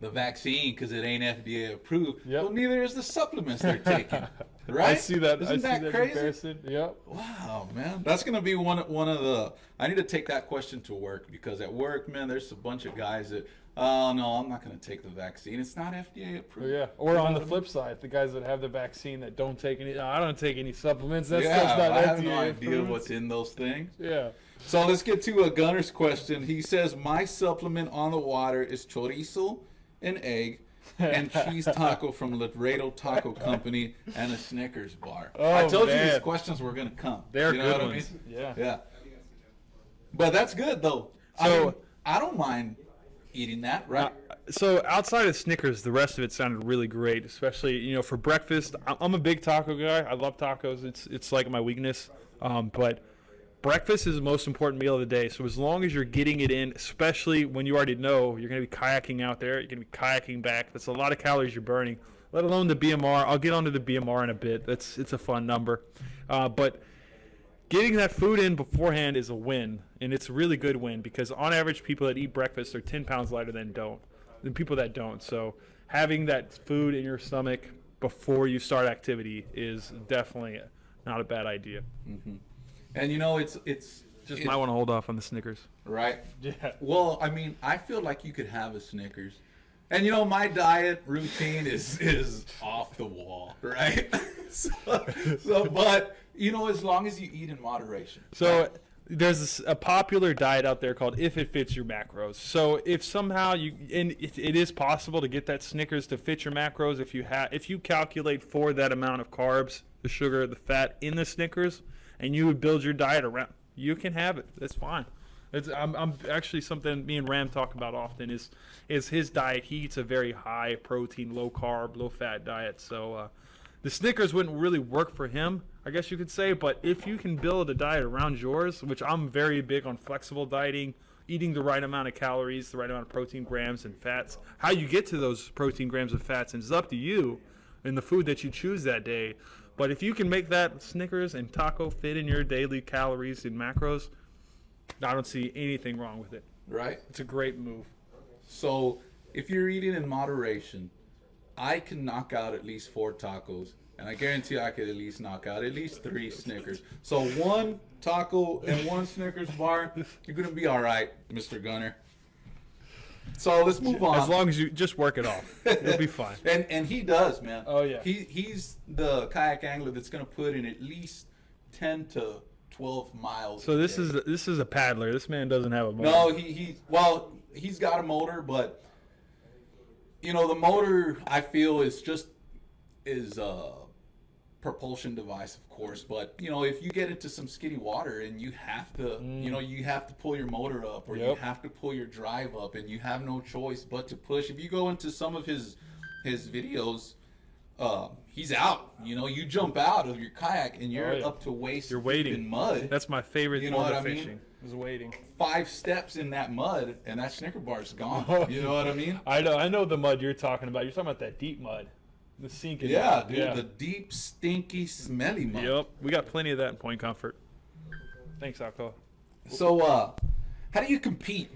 B: vaccine because it ain't FDA approved.
C: Yep.
B: Well, neither is the supplements they're taking, right?
C: I see that.
B: Isn't that crazy?
C: Comparison. Yep.
B: Wow, man, that's gonna be one of the. I need to take that question to work because at work, man, there's a bunch of guys that. Oh no, I'm not gonna take the vaccine. It's not FDA approved.
C: Yeah. Or on the flip side, the guys that have the vaccine that don't take any. No, I don't take any supplements. That's not
B: I
C: FDA
B: have no idea
C: approved.
B: what's in those things.
C: Yeah.
B: So let's get to a Gunner's question. He says, my supplement on the water is chorizo, an egg, and cheese taco from Laredo Taco Company and a Snickers bar.
C: Oh,
B: I told you
C: man.
B: these questions were going to come.
C: They're
B: you know
C: good
B: what I
C: ones.
B: mean?
C: Yeah.
B: Yeah. But that's good, though.
C: So
B: I don't mind eating that, right?
C: So outside of Snickers, the rest of it sounded really great, especially, for breakfast. I'm a big taco guy. I love tacos. It's like my weakness. But breakfast is the most important meal of the day. So as long as you're getting it in, especially when you already know you're going to be kayaking out there, you're going to be kayaking back. That's a lot of calories you're burning, let alone the BMR. I'll get onto the BMR in a bit. It's a fun number. But getting that food in beforehand is a win, and it's a really good win because on average, people that eat breakfast are 10 pounds lighter than people that don't. So having that food in your stomach before you start activity is definitely not a bad idea.
B: Mm-hmm. And it's
C: Might want to hold off on the Snickers.
B: Right?
C: Yeah.
B: Well, I mean, I feel like you could have a Snickers. And my diet routine is off the wall, right? But as long as you eat in moderation.
C: So there's a popular diet out there called If It Fits Your Macros. So if somehow it is possible to get that Snickers to fit your macros if you calculate for that amount of carbs, the sugar, the fat in the Snickers, and you would build your diet around, you can have it. That's fine. I'm actually something me and Ram talk about often is his diet. He eats a very high protein, low carb, low fat diet. So the Snickers wouldn't really work for him, I guess you could say. But if you can build a diet around yours, which I'm very big on flexible dieting, eating the right amount of calories, the right amount of protein grams and fats. How you get to those protein grams and fats is up to you and the food that you choose that day. But if you can make that Snickers and taco fit in your daily calories and macros, I don't see anything wrong with it.
B: Right?
C: It's a great move.
B: So if you're eating in moderation, I can knock out at least 4 tacos, and I guarantee I could at least knock out at least 3 Snickers. So 1 taco and 1 Snickers bar, you're going to be all right, Mr. Gunner. So let's move on.
C: As long as you just work it off, you'll be fine.
B: And he does, man.
C: Oh, yeah.
B: He's the kayak angler that's going to put in at least 10 to 12 miles.
C: So this is a paddler. This man doesn't have a motor.
B: No, he's got a motor, but the motor I feel is a propulsion device, of course. But if you get into some skitty water and you have to, you have to pull your motor up, or you have to pull your drive up, and you have no choice but to push. If you go into some of his his videos, he's out. You know, you jump out of your kayak and you're up to waist
C: You're wading
B: in mud.
C: That's my favorite
B: You know
C: form
B: what
C: of
B: I mean?
C: fishing. Is wading.
B: 5 steps in that mud and that Snicker bar's gone. You know what I mean?
C: I know the mud you're talking about. You're talking about that deep mud. The sinking.
B: Yeah,
C: mud.
B: dude, the deep, stinky, smelly mud.
C: Yep, we got plenty of that in Point Comfort. Thanks, Alco.
B: So, how do you compete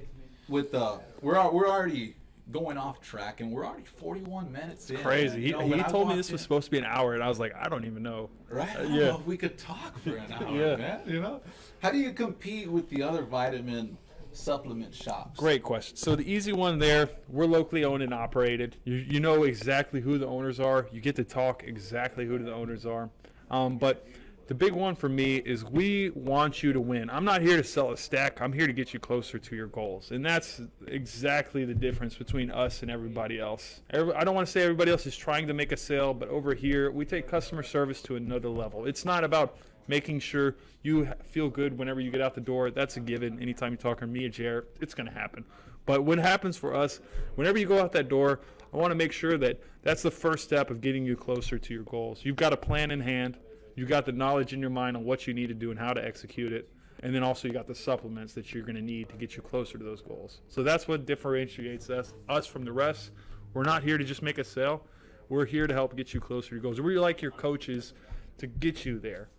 B: with we're already going off track and we're already 41 minutes in.
C: Crazy.
B: You know,
C: He
B: when I
C: told me
B: walked
C: this was
B: in-
C: supposed to be an hour, and I was like, I don't even know.
B: Right? I don't
C: yeah.
B: know if we could talk for an hour,
C: Yeah.
B: man. You know? How do you compete with the other vitamin supplement shops?
C: Great question. So the easy one there, we're locally owned and operated. You know exactly who the owners are. You get to talk exactly who the owners are. But the big one for me is we want you to win. I'm not here to sell a stack. I'm here to get you closer to your goals. And that's exactly the difference between us and everybody else. I don't want to say everybody else is trying to make a sale, but over here, we take customer service to another level. It's not about making sure you feel good whenever you get out the door. That's a given. Anytime you talk to me or Jared, it's going to happen. But what happens for us, whenever you go out that door, I want to make sure that that's the first step of getting you closer to your goals. You've got a plan in hand. You got the knowledge in your mind on what you need to do and how to execute it. And then also you got the supplements that you're going to need to get you closer to those goals. So that's what differentiates us from the rest. We're not here to just make a sale. We're here to help get you closer to your goals. We're like your coaches to get you there.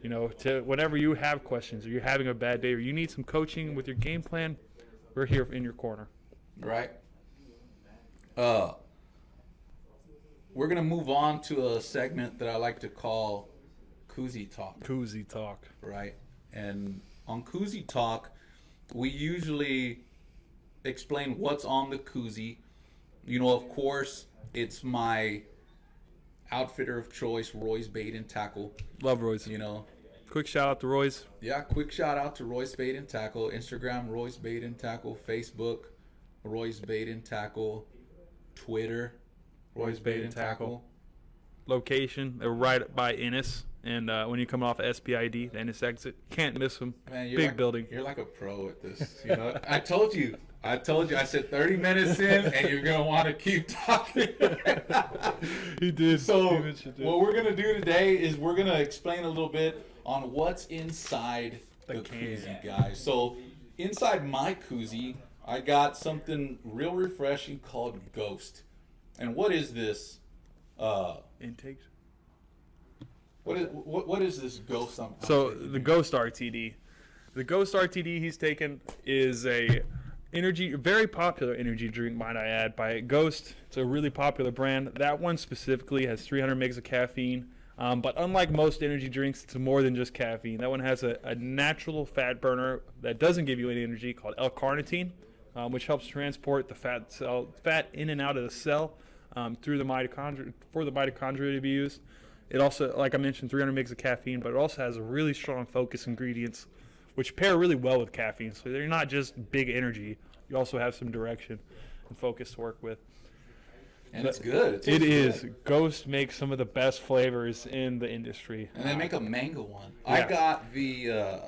C: You know, to whenever you have questions or you're having a bad day or you need some coaching with your game plan, we're here in your corner.
B: Right. We're going to move on to a segment that I like to call Koozie Talk.
C: Koozie Talk.
B: Right. And on Koozie Talk, we usually explain what's on the koozie. You know, of course, it's my outfitter of choice, Roy's Bait and Tackle.
C: Love Roy's.
B: You know.
C: Quick shout out to Roy's.
B: Yeah, quick shout out to Roy's Bait and Tackle. Instagram, Roy's Bait and Tackle. Facebook, Roy's Bait and Tackle. Twitter, Roy's Bait and Tackle.
C: Location, they're right by Ennis. And when you come off SPID, the Ennis exit, can't miss them.
B: Man, you're
C: Big
B: like,
C: building.
B: You're like a pro at this. You know, I told you. I said 30 minutes in, and you're gonna want to keep talking.
C: He did.
B: So
C: He did.
B: what we're gonna do today is we're gonna explain a little bit on what's inside the
C: can.
B: koozie, guys. So inside my koozie, I got something real refreshing called Ghost. And what is this?
C: Intakes.
B: What is this Ghost?
C: So the Ghost RTD. The Ghost RTD he's taken is a very popular energy drink, might I add, by Ghost. It's a really popular brand. That one specifically has 300 megs of caffeine. But unlike most energy drinks, it's more than just caffeine. That one has a natural fat burner that doesn't give you any energy called L-carnitine, which helps transport the fat in and out of the cell through the mitochondria for the mitochondria to be used. It also, like I mentioned, 300 megs of caffeine, but it also has a really strong focus ingredients, which pair really well with caffeine. So they're not just big energy. You also have some direction and focus to work with.
B: And it's good.
C: It is. Ghost makes some of the best flavors in the industry.
B: And they make a mango one.
C: Yeah.
B: I got the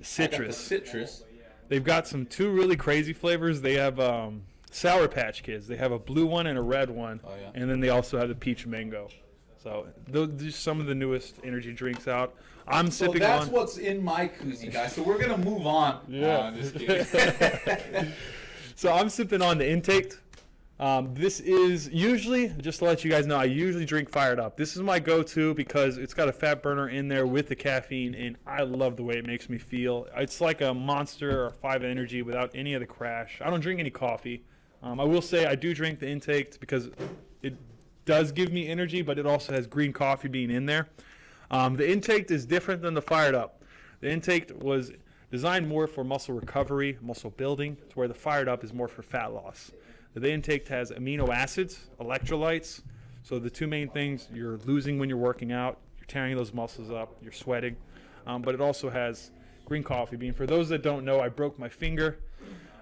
C: Citrus.
B: citrus.
C: They've got two really crazy flavors. They have Sour Patch Kids. They have a blue one and a red one.
B: Oh, yeah.
C: And then they also have the peach mango. So those are some of the newest energy drinks out. I'm
B: So
C: sipping
B: that's
C: on.
B: what's in my koozie, guys. So we're gonna move on.
C: Yeah.
B: Just kidding.
C: So I'm sipping on the Intake. This is usually, just to let you guys know, I usually drink Fired Up. This is my go-to because it's got a fat burner in there with the caffeine, and I love the way it makes me feel. It's like a Monster or 5 Energy without any of the crash. I don't drink any coffee. I will say I do drink the Intake because it does give me energy, but it also has green coffee being in there. The Intake is different than the Fired Up. The Intake was designed more for muscle recovery, muscle building, to where the Fired Up is more for fat loss. The Intake has amino acids, electrolytes. So the two main things you're losing when you're working out, you're tearing those muscles up, you're sweating. But it also has green coffee bean. For those that don't know, I broke my finger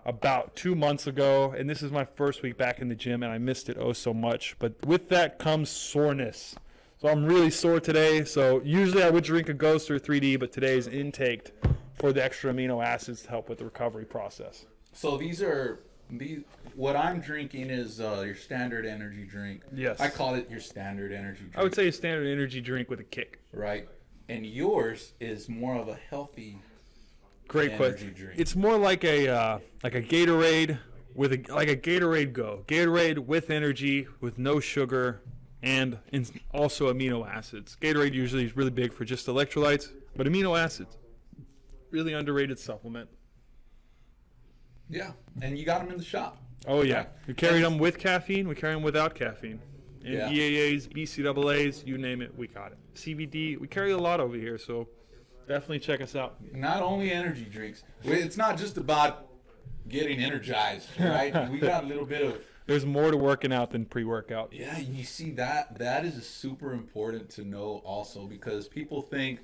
C: about 2 months ago, and this is my first week back in the gym, and I missed it oh so much. But with that comes soreness. So I'm really sore today. So usually I would drink a Ghost or 3D, but today is Intake for the extra amino acids to help with the recovery process.
B: So these are What I'm drinking is your standard energy drink.
C: Yes.
B: I call it your standard energy drink.
C: I would say a standard energy drink with a kick.
B: Right. And yours is more of a healthy
C: Great
B: energy
C: question.
B: drink.
C: It's more like a Gatorade with a Gatorade Go. Gatorade with energy, with no sugar, and also amino acids. Gatorade usually is really big for just electrolytes, but amino acids, really underrated supplement.
B: Yeah. And you got them in the shop.
C: Oh yeah,
B: Right.
C: we carry them with caffeine. We carry them without caffeine. And
B: Yeah.
C: EAAs, BCAAs, you name it, we got it. CBD, we carry a lot over here, so definitely check us out.
B: Not only energy drinks. It's not just about getting energized, right? We got a little bit of.
C: There's more to working out than pre-workout.
B: Yeah, you see that is super important to know also, because people think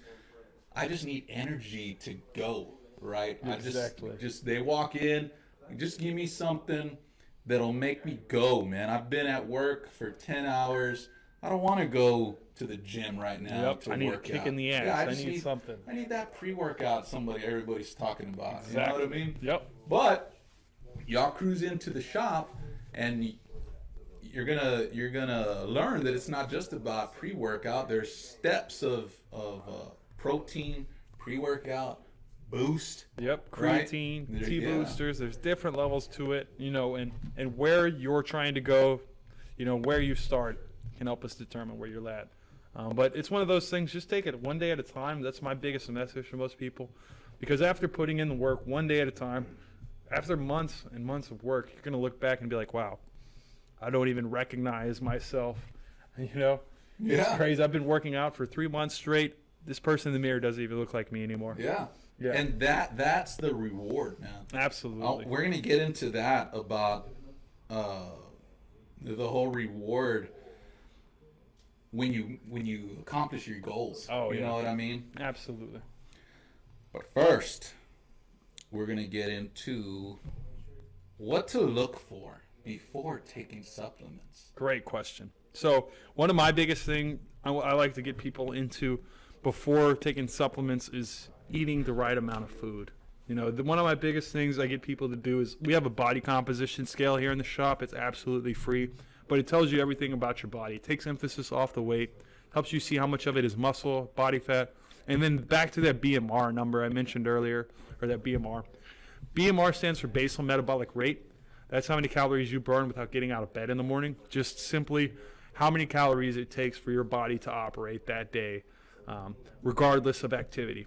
B: I just need energy to go, right?
C: Exactly.
B: I just they walk in, just give me something that'll make me go, man. I've been at work for 10 hours. I don't want to go to the gym right now
C: Yep,
B: to
C: I need a
B: work
C: kick
B: out.
C: in the ass.
B: Yeah,
C: I
B: just
C: need something.
B: I need that pre-workout everybody's talking about.
C: Exactly.
B: You know what I mean?
C: Yep.
B: But y'all cruise into the shop and you're gonna learn that it's not just about pre-workout. There's steps of protein, pre-workout, boost.
C: Yep,
B: Right?
C: creatine,
B: There-
C: T
B: yeah.
C: boosters. There's different levels to it, and where you're trying to go, where you start can help us determine where you're at. But it's one of those things. Just take it one day at a time. That's my biggest message for most people, because after putting in the work one day at a time, after months and months of work, you're gonna look back and be like, wow, I don't even recognize myself. It's
B: Yeah.
C: crazy. I've been working out for 3 months straight. This person in the mirror doesn't even look like me anymore.
B: Yeah.
C: Yeah.
B: And that's the reward, man.
C: Absolutely.
B: We're gonna get into that about the whole reward when you accomplish your goals.
C: Oh,
B: you
C: yeah.
B: know what I mean?
C: Absolutely.
B: But first, we're gonna get into what to look for before taking supplements.
C: Great question. So one of my biggest thing I like to get people into before taking supplements is eating the right amount of food. One of my biggest things I get people to do is, we have a body composition scale here in the shop. It's absolutely free, but it tells you everything about your body. It takes emphasis off the weight, helps you see how much of it is muscle, body fat, and then back to that BMR number I mentioned earlier, or that BMR. BMR stands for basal metabolic rate. That's how many calories you burn without getting out of bed in the morning. Just simply how many calories it takes for your body to operate that day, regardless of activity.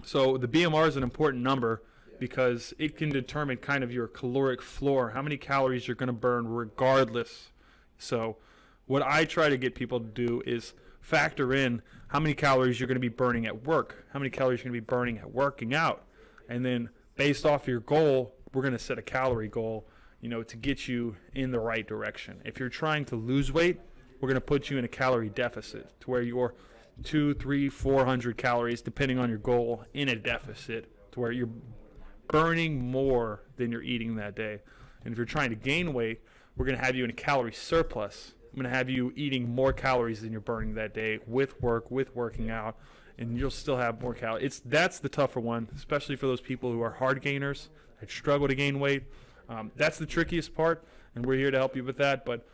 C: So the BMR is an important number because it can determine kind of your caloric floor, how many calories you're going to burn regardless. So what I try to get people to do is factor in how many calories you're going to be burning at work, how many calories you're going to be burning at working out, and then based off your goal, we're going to set a calorie goal, to get you in the right direction. If you're trying to lose weight, we're going to put you in a calorie deficit to where you're 200, 300, 400 calories, depending on your goal, in a deficit to where you're burning more than you're eating that day. And if you're trying to gain weight, we're going to have you in a calorie surplus. I'm going to have you eating more calories than you're burning that day with work, with working out, and you'll still have more calories. That's the tougher one, especially for those people who are hard gainers that struggle to gain weight. That's the trickiest part, and we're here to help you with that. But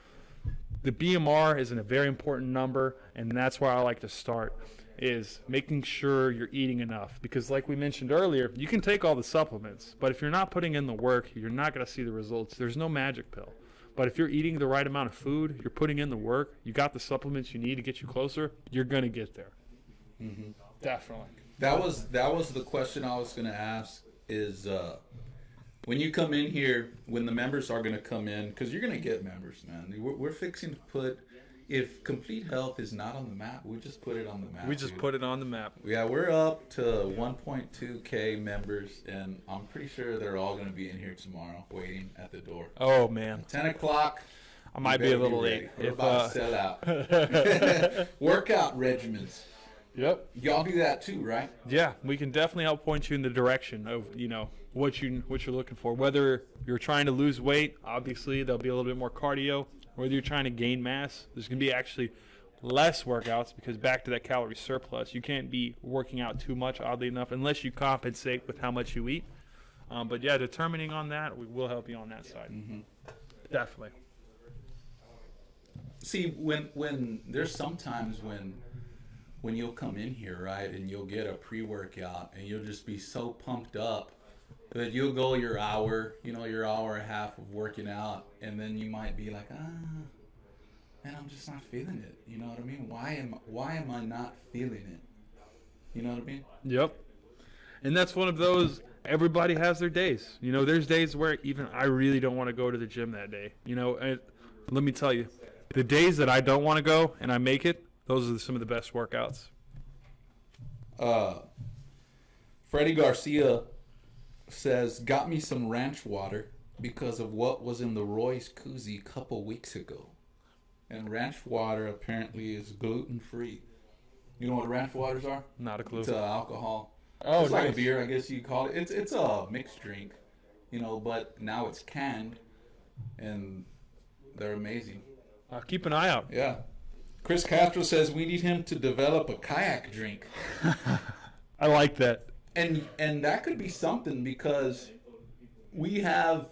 C: the BMR is a very important number, and that's where I like to start, is making sure you're eating enough. Because like we mentioned earlier, you can take all the supplements, but if you're not putting in the work, you're not going to see the results. There's no magic pill. But if you're eating the right amount of food, you're putting in the work, you got the supplements you need to get you closer, you're going to get there.
B: Mm-hmm.
C: Definitely.
B: That was the question I was going to ask is when you come in here, when the members are going to come in, because you're going to get members, man. We're fixing to put, if Complete Health is not on the map, we just put it on the map.
C: We just put it on the map.
B: Yeah, we're up to 1.2K members, and I'm pretty sure they're all going to be in here tomorrow waiting at the door.
C: Oh, man.
B: 10 o'clock.
C: I might be a little late.
B: We're about to sell out. Workout regimens.
C: Yep.
B: Y'all do that too, right?
C: Yeah, we can definitely help point you in the direction of, what you're looking for. Whether you're trying to lose weight, obviously there'll be a little bit more cardio. Whether you're trying to gain mass, there's going to be actually less workouts, because back to that calorie surplus, you can't be working out too much, oddly enough, unless you compensate with how much you eat. But yeah, determining on that, we will help you on that side. Definitely.
B: See, when there's sometimes when you'll come in here, right, and you'll get a pre-workout and you'll just be so pumped up that you'll go your hour and a half of working out, and then you might be like, man, I'm just not feeling it. You know what I mean? Why am I not feeling it? You know what I mean?
C: Yep. And that's one of those, everybody has their days. There's days where even I really don't want to go to the gym that day. And let me tell you, the days that I don't want to go and I make it, those are some of the best workouts.
B: Freddie Garcia says, got me some ranch water because of what was in the Roy's koozie a couple weeks ago. And ranch water apparently is gluten-free. You know what ranch waters are?
C: Not a clue.
B: It's alcohol.
C: Oh,
B: it's
C: nice.
B: like a beer, I guess you call it. It's a mixed drink, but now it's canned, and they're amazing.
C: I'll keep an eye out.
B: Yeah. Chris Castro says we need him to develop a kayak drink.
C: I like that.
B: And that could be something because we have,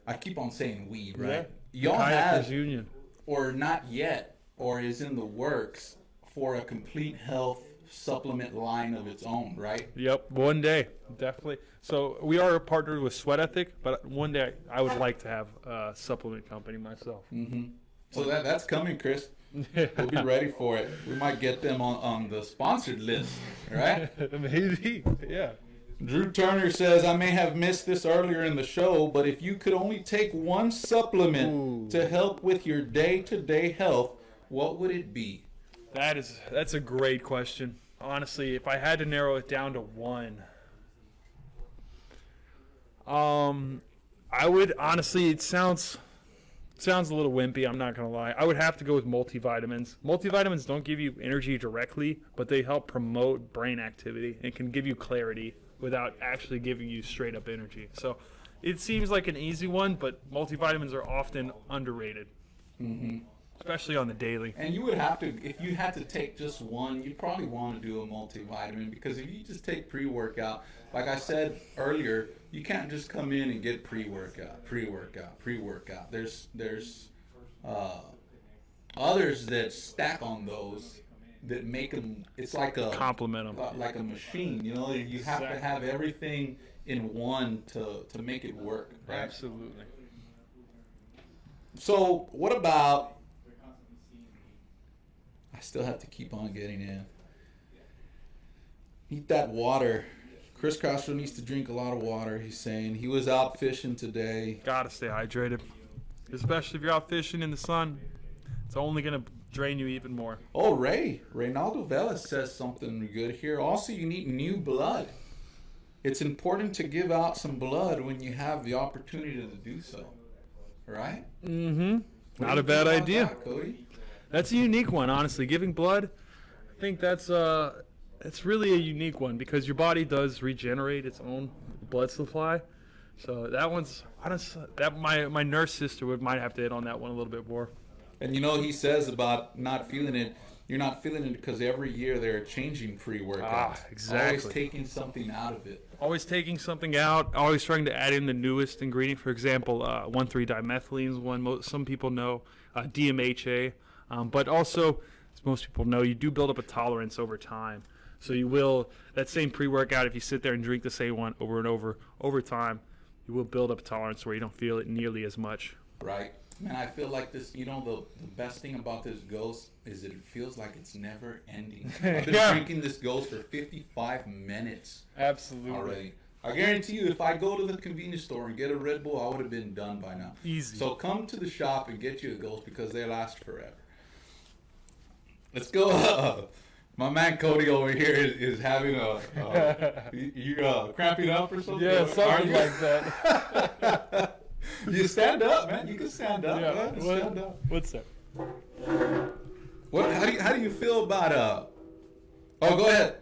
B: I keep on saying we, right?
C: Yeah.
B: Y'all have,
C: Union.
B: or not yet, or is in the works for a complete health supplement line of its own, right?
C: Yep, one day, definitely. So we are partnered with Sweat Ethic, but one day I would like to have a supplement company myself.
B: So that's coming, Chris. We'll be ready for it. We might get them on the sponsored list, right?
C: Maybe, yeah.
B: Drew Turner says, I may have missed this earlier in the show, but if you could only take one supplement to help with your day-to-day health, what would it be?
C: That's a great question. Honestly, if I had to narrow it down to one, I would honestly. It sounds a little wimpy. I'm not gonna lie. I would have to go with multivitamins. Multivitamins don't give you energy directly, but they help promote brain activity and can give you clarity without actually giving you straight up energy. So it seems like an easy one, but multivitamins are often underrated. Especially on the daily.
B: And you would have to, if you had to take just one, you'd probably want to do a multivitamin, because if you just take pre-workout, like I said earlier, you can't just come in and get pre-workout. There's others that stack on those that make them, it's like a
C: complement them.
B: Like a machine, you have to have everything in one to make it work, right?
C: Absolutely.
B: So what about, I still have to keep on getting in. Eat that water. Chris Castro needs to drink a lot of water, he's saying. He was out fishing today.
C: Gotta stay hydrated. Especially if you're out fishing in the sun. It's only gonna drain you even more.
B: Oh, Reynaldo Velas says something good here. Also, you need new blood. It's important to give out some blood when you have the opportunity to do so. Right?
C: Not a bad idea.
B: That, Cody?
C: That's a unique one, honestly. Giving blood, I think that's really a unique one because your body does regenerate its own blood supply. So that one's honestly, my nurse sister might have to hit on that one a little bit more.
B: And he says about not feeling it. You're not feeling it because every year they're changing pre-workouts.
C: Exactly.
B: Always taking something out of it.
C: Always taking something out. Always trying to add in the newest ingredient. For example, 1,3-dimethyleine is one some people know. DMHA. But also, as most people know, you do build up a tolerance over time. So you will, that same pre-workout, if you sit there and drink the same one over and over time, you will build up a tolerance where you don't feel it nearly as much.
B: Right. Man, I feel like this, the best thing about this Ghost is that it feels like it's never ending. I've been drinking this Ghost for 55 minutes.
C: Absolutely.
B: Already. I guarantee you, if I go to the convenience store and get a Red Bull, I would have been done by now.
C: Easy.
B: So come to the shop and get you a Ghost because they last forever. Let's go. My man Cody over here is having you cramping up or something?
C: Yeah, something like that.
B: You stand up, man. You can stand up.
C: Yeah.
B: Man. Stand up.
C: What's that?
B: What? How do you feel about Oh, go ahead.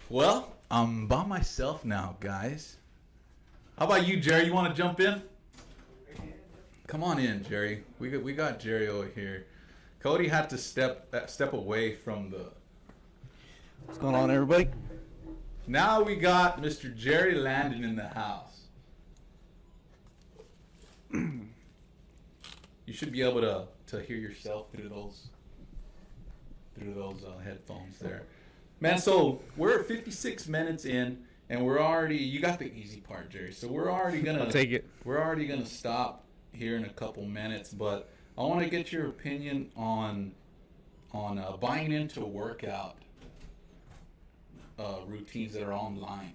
B: Well, I'm by myself now, guys. How about you, Jerry? You want to jump in? Come on in, Jerry. We got Jerry over here. Cody had to step away from the.
A: What's going on, everybody?
B: Now we got Mr. Jerry Landon in the house. You should be able to hear yourself through those headphones there. Man, so we're 56 minutes in, and we're already, you got the easy part, Jerry. So we're already gonna
C: I'll take it.
B: We're already gonna stop here in a couple minutes, but I want to get your opinion on buying into workout routines that are online.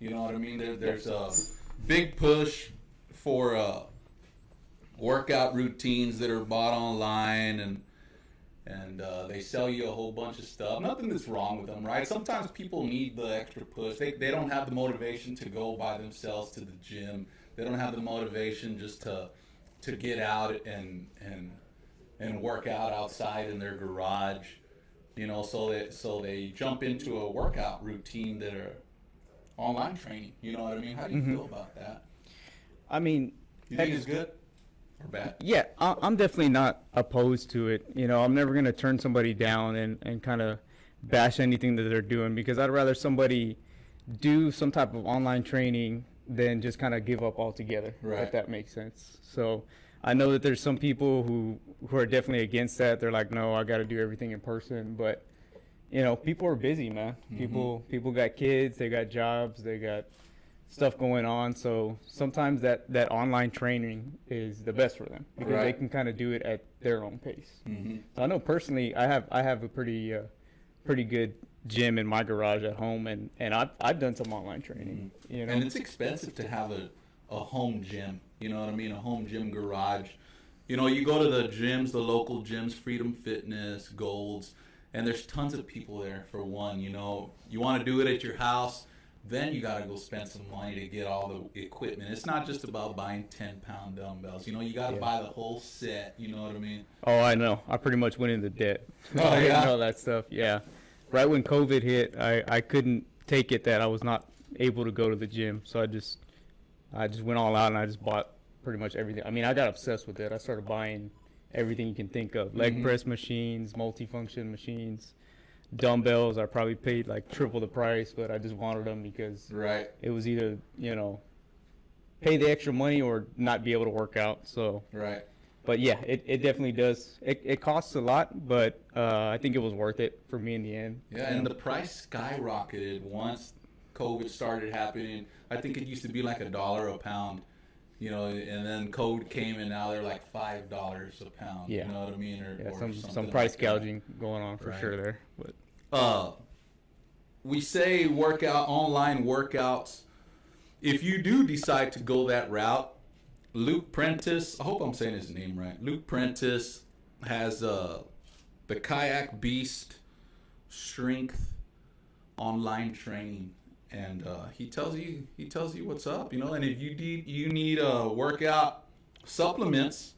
B: You know what I mean? There's a big push for workout routines that are bought online, and they sell you a whole bunch of stuff. Nothing that's wrong with them, right? Sometimes people need the extra push. They don't have the motivation to go by themselves to the gym. They don't have the motivation just to get out and work out outside in their garage. You know, so they jump into a workout routine that are online training. You know what I mean? How do you feel about that?
A: I mean,
B: You think it's good or bad?
A: yeah, I'm definitely not opposed to it. You know, I'm never going to turn somebody down and kind of bash anything that they're doing, because I'd rather somebody do some type of online training than just kind of give up altogether,
B: Right.
A: if that makes sense. So I know that there's some people who are definitely against that. They're like, no, I got to do everything in person. But, you know, people are busy, man. People got kids, they got jobs, they got stuff going on. So sometimes that online training is the best for them, because they
B: Right.
A: can kind of do it at their own pace.
B: Mm-hmm.
A: So I know personally, I have a pretty good gym in my garage at home, and I've done some online training. You know,
B: And it's expensive to have a home gym. You know what I mean? A home gym garage. You know, you go to the gyms, the local gyms, Freedom Fitness, Golds, and there's tons of people there for one. You know, you want to do it at your house, then you got to go spend some money to get all the equipment. It's not just about buying 10-pound dumbbells. You know, you got to buy the whole set. You know what I mean?
A: Oh, I know. I pretty much went into debt.
B: Oh, yeah?
A: And all that stuff. Yeah. Right when COVID hit, I couldn't take it that I was not able to go to the gym. So I just went all out, and I just bought pretty much everything. I mean, I got obsessed with it. I started buying everything you can think of. Leg press machines, multifunction machines, dumbbells. I probably paid like triple the price, but I just wanted them because
B: Right.
A: it was either, you know, pay the extra money or not be able to work out. So,
B: Right.
A: but yeah, it definitely does. It costs a lot, but I think it was worth it for me in the end.
B: Yeah, and the price skyrocketed once COVID started happening. I think it used to be like $1 a pound, you know, and then COVID came, and now they're like $5 a pound.
A: Yeah.
B: You know what I mean? Or,
A: Yeah,
B: or
A: some
B: something
A: price
B: like that.
A: gouging going on for
B: Right.
A: sure there. But
B: We say online workouts. If you do decide to go that route, Luke Prentice, I hope I'm saying his name right. Luke Prentice has the Kayak Beast Strength online training, and he tells you what's up, you know. And if you need workout supplements,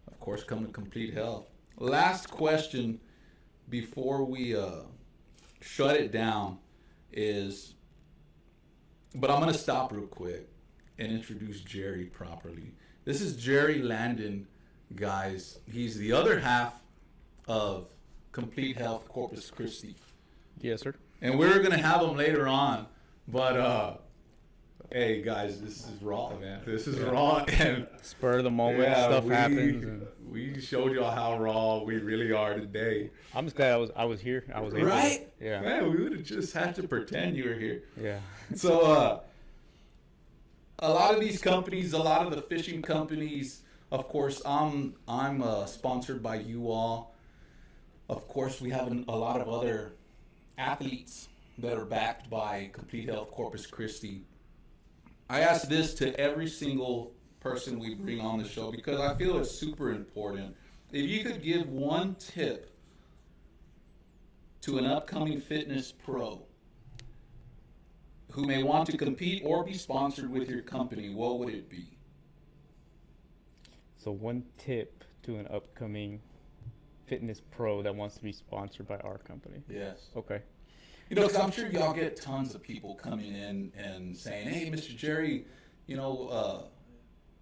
B: of course, come to Complete Health. Last question before we shut it down is, but I'm gonna stop real quick and introduce Jerry properly. This is Jerry Landon, guys. He's the other half of Complete Health Corpus Christi.
A: yes, sir.
B: And we're going to have him later on. But, hey, guys, this is raw, man. This is raw. And
A: Spur of the moment, stuff happens. And
B: we showed y'all how raw we really are today.
A: I'm just glad I was here. I was able
B: Right?
A: to. Yeah.
B: Man, we would have just had to pretend you were here.
A: Yeah.
B: So, a lot of these companies, a lot of the fishing companies, of course, I'm sponsored by you all. Of course, we have a lot of other athletes that are backed by Complete Health Corpus Christi. I ask this to every single person we bring on the show because I feel it's super important. If you could give one tip to an upcoming fitness pro who may want to compete or be sponsored with your company, what would it be?
A: So one tip to an upcoming fitness pro that wants to be sponsored by our company.
B: Yes.
A: Okay.
B: You know, because I'm sure y'all get tons of people coming in and saying, hey, Mr. Jerry, you know,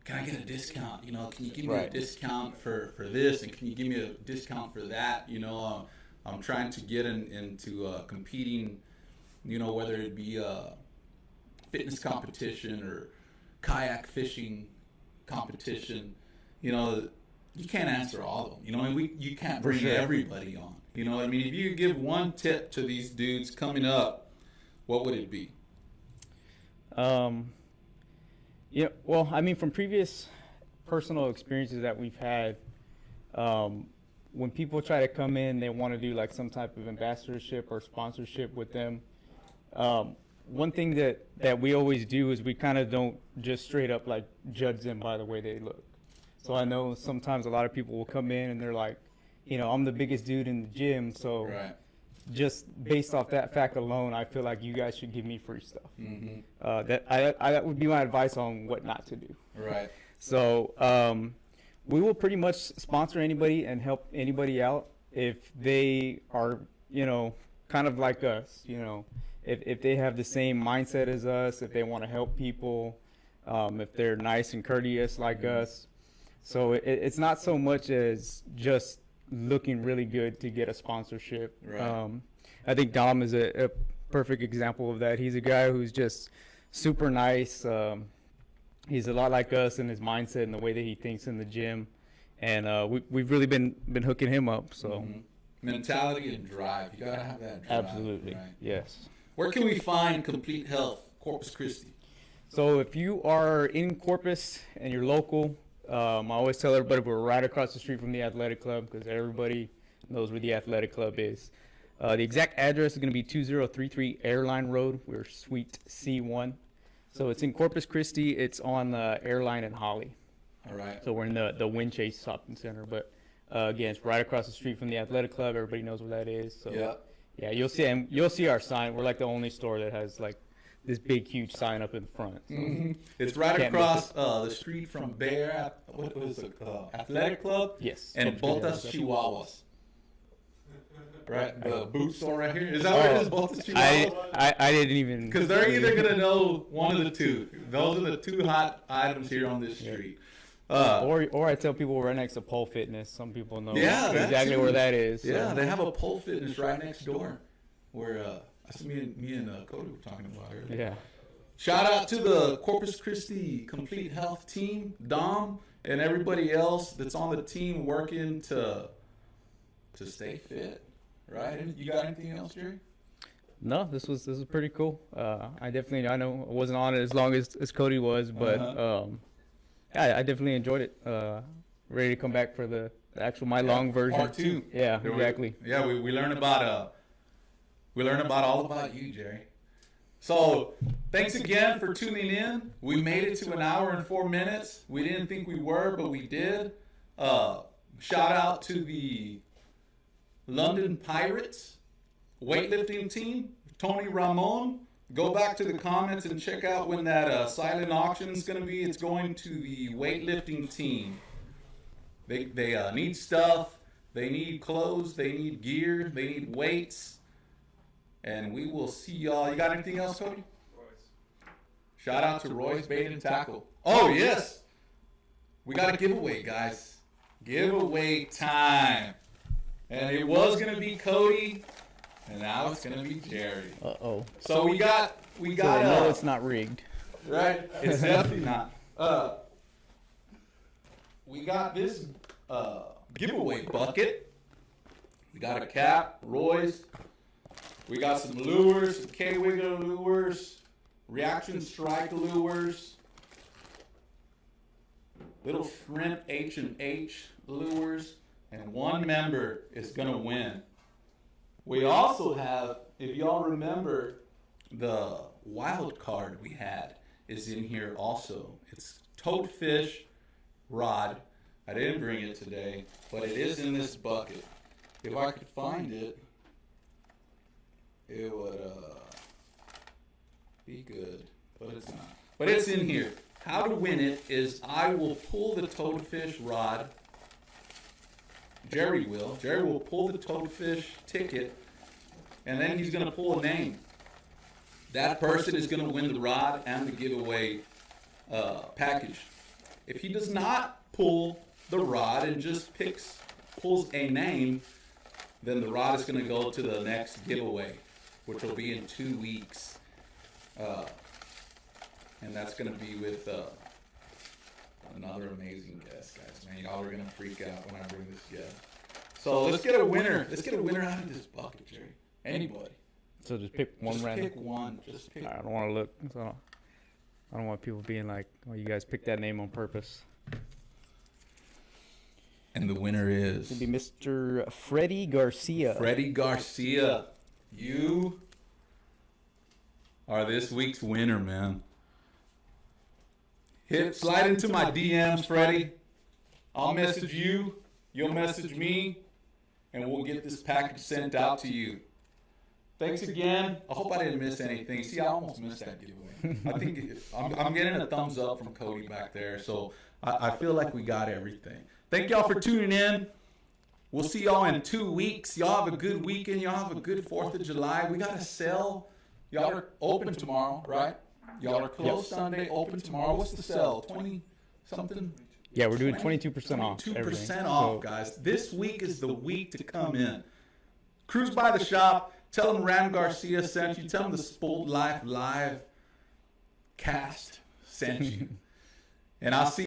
B: can I get a discount? You know, can you give me a
A: Right.
B: discount for this? And can you give me a discount for that? You know, I'm trying to get into competing You know, whether it be a fitness competition or kayak fishing competition, you know, you can't answer all of them. You know, and you can't bring everybody on. You know, I mean, if you could give one tip to these dudes coming up, what would it be?
A: Yeah, well, I mean, from previous personal experiences that we've had, when people try to come in, they want to do like some type of ambassadorship or sponsorship with them. One thing that we always do is we kind of don't just straight up like judge them by the way they look. So I know sometimes a lot of people will come in and they're like, you know, I'm the biggest dude in the gym, so
B: Right.
A: just based off that fact alone, I feel like you guys should give me free stuff.
B: Mm-hmm.
A: That would be my advice on what not to do.
B: Right.
A: So we will pretty much sponsor anybody and help anybody out if they are, you know, kind of like us, you know, if they have the same mindset as us, if they want to help people, if they're nice and courteous like us. So it's not so much as just looking really good to get a sponsorship.
B: Right.
A: I think Dom is a perfect example of that. He's a guy who's just super nice. He's a lot like us in his mindset and the way that he thinks in the gym. And we've really been hooking him up. So
B: Mm-hmm. Mentality and drive. You gotta have that drive.
A: absolutely,
B: Right.
A: yes.
B: Where can we find Complete Health, Corpus Christi?
A: So if you are in Corpus and you're local, I always tell everybody we're right across the street from the athletic club because everybody knows where the athletic club is. The exact address is going to be 2033 Airline Road. We're Suite C1. So it's in Corpus Christi. It's on Airline and Holly.
B: All right.
A: So we're in the Wind Chase Shopping Center. But again, it's right across the street from the athletic club. Everybody knows where that is. So yeah, you'll see our sign. We're like the only store that has like this big, huge sign up in front. So
B: It's right
A: Can't
B: across the street from Bear, what was it, Athletic Club?
A: yes.
B: And
A: Corpus
B: Botas
A: Christi.
B: Chihuahuas. Right? The boot store right here. Is that what it is, Botas Chihuahuas?
A: I didn't even.
B: Because they're either going to know one of the two. Those are the two hot items here on this street.
A: Or I tell people we're right next to Pole Fitness. Some people know
B: Yeah, that
A: exactly
B: too.
A: where that is. So.
B: Yeah, they have a pole fitness right next door. Where that's what me and Cody were talking about earlier.
A: Yeah.
B: Shout out to the Corpus Christi Complete Health team, Dom, and everybody else that's on the team working to stay fit. Right? You got anything else, Jerry?
A: No, this was pretty cool. I know I wasn't on it as long as Cody was, but yeah, I definitely enjoyed it. Ready to come back for the actual my long version.
B: Part 2.
A: Yeah, exactly.
B: We learn about all about you, Jerry. So thanks again for tuning in. We made it to an hour and 4 minutes. We didn't think we were, but we did. Shout out to the London Pirates weightlifting team, Tony Ramon. Go back to the comments and check out when that silent auction is going to be. It's going to the weightlifting team. They need stuff. They need clothes. They need gear. They need weights. And we will see y'all. You got anything else, Cody? Shout out to Roy's Bait and Tackle. Oh, yes. We got a giveaway, guys. Giveaway time. And it was going to be Cody, and now it's going to be Jerry.
A: Uh-oh.
B: So we got.
A: So I know it's not rigged.
B: Right? It's definitely not. We got this giveaway bucket. We got a cap, Roy's. We got some lures, some K-Wigger lures, Reaction Strike lures, little shrimp H&H lures, and one member is going to win. We also have, if y'all remember, the wild card we had is in here also. It's toadfish rod. I didn't bring it today, but it is in this bucket. If I could find it, it would be good, but it's not. But it's in here. How to win it is I will pull the toadfish rod. Jerry will. Jerry will pull the toadfish ticket, and then he's going to pull a name. That person is going to win the rod and the giveaway package. If he does not pull the rod and just pulls a name, then the rod is going to go to the next giveaway. which will be in 2 weeks. And that's going to be with another amazing guest, guys. Man, y'all are going to freak out when I bring this guest. So let's get a winner. Let's get a winner out of this bucket, Jerry. Anybody.
A: So just pick one
B: Just
A: random.
B: pick one. Just pick.
A: I don't want to look. So I don't want people being like, "Oh, you guys picked that name on purpose."
B: And the winner is
A: It'd be Mr. Freddie Garcia.
B: Freddie Garcia. You are this week's winner, man. Slide into my DMs, Freddie. I'll message you. You'll message me, and we'll get this package sent out to you. Thanks again. I hope I didn't miss anything. See, I almost missed that giveaway. I think I'm getting a thumbs up from Cody back there, so I feel like we got everything. Thank y'all for tuning in. We'll see y'all in 2 weeks. Y'all have a good weekend. Y'all have a good 4th of July. We got a sale. Y'all are open tomorrow, right? Y'all are closed Sunday, open tomorrow. What's the sale? 20-something?
A: Yeah, we're doing 22% off.
B: 22% off, guys. This week is the week to come in. Cruise by the shop. Tell them Ram Garcia sent you. Tell them the Spoiled Life Live cast sent you. And I'll see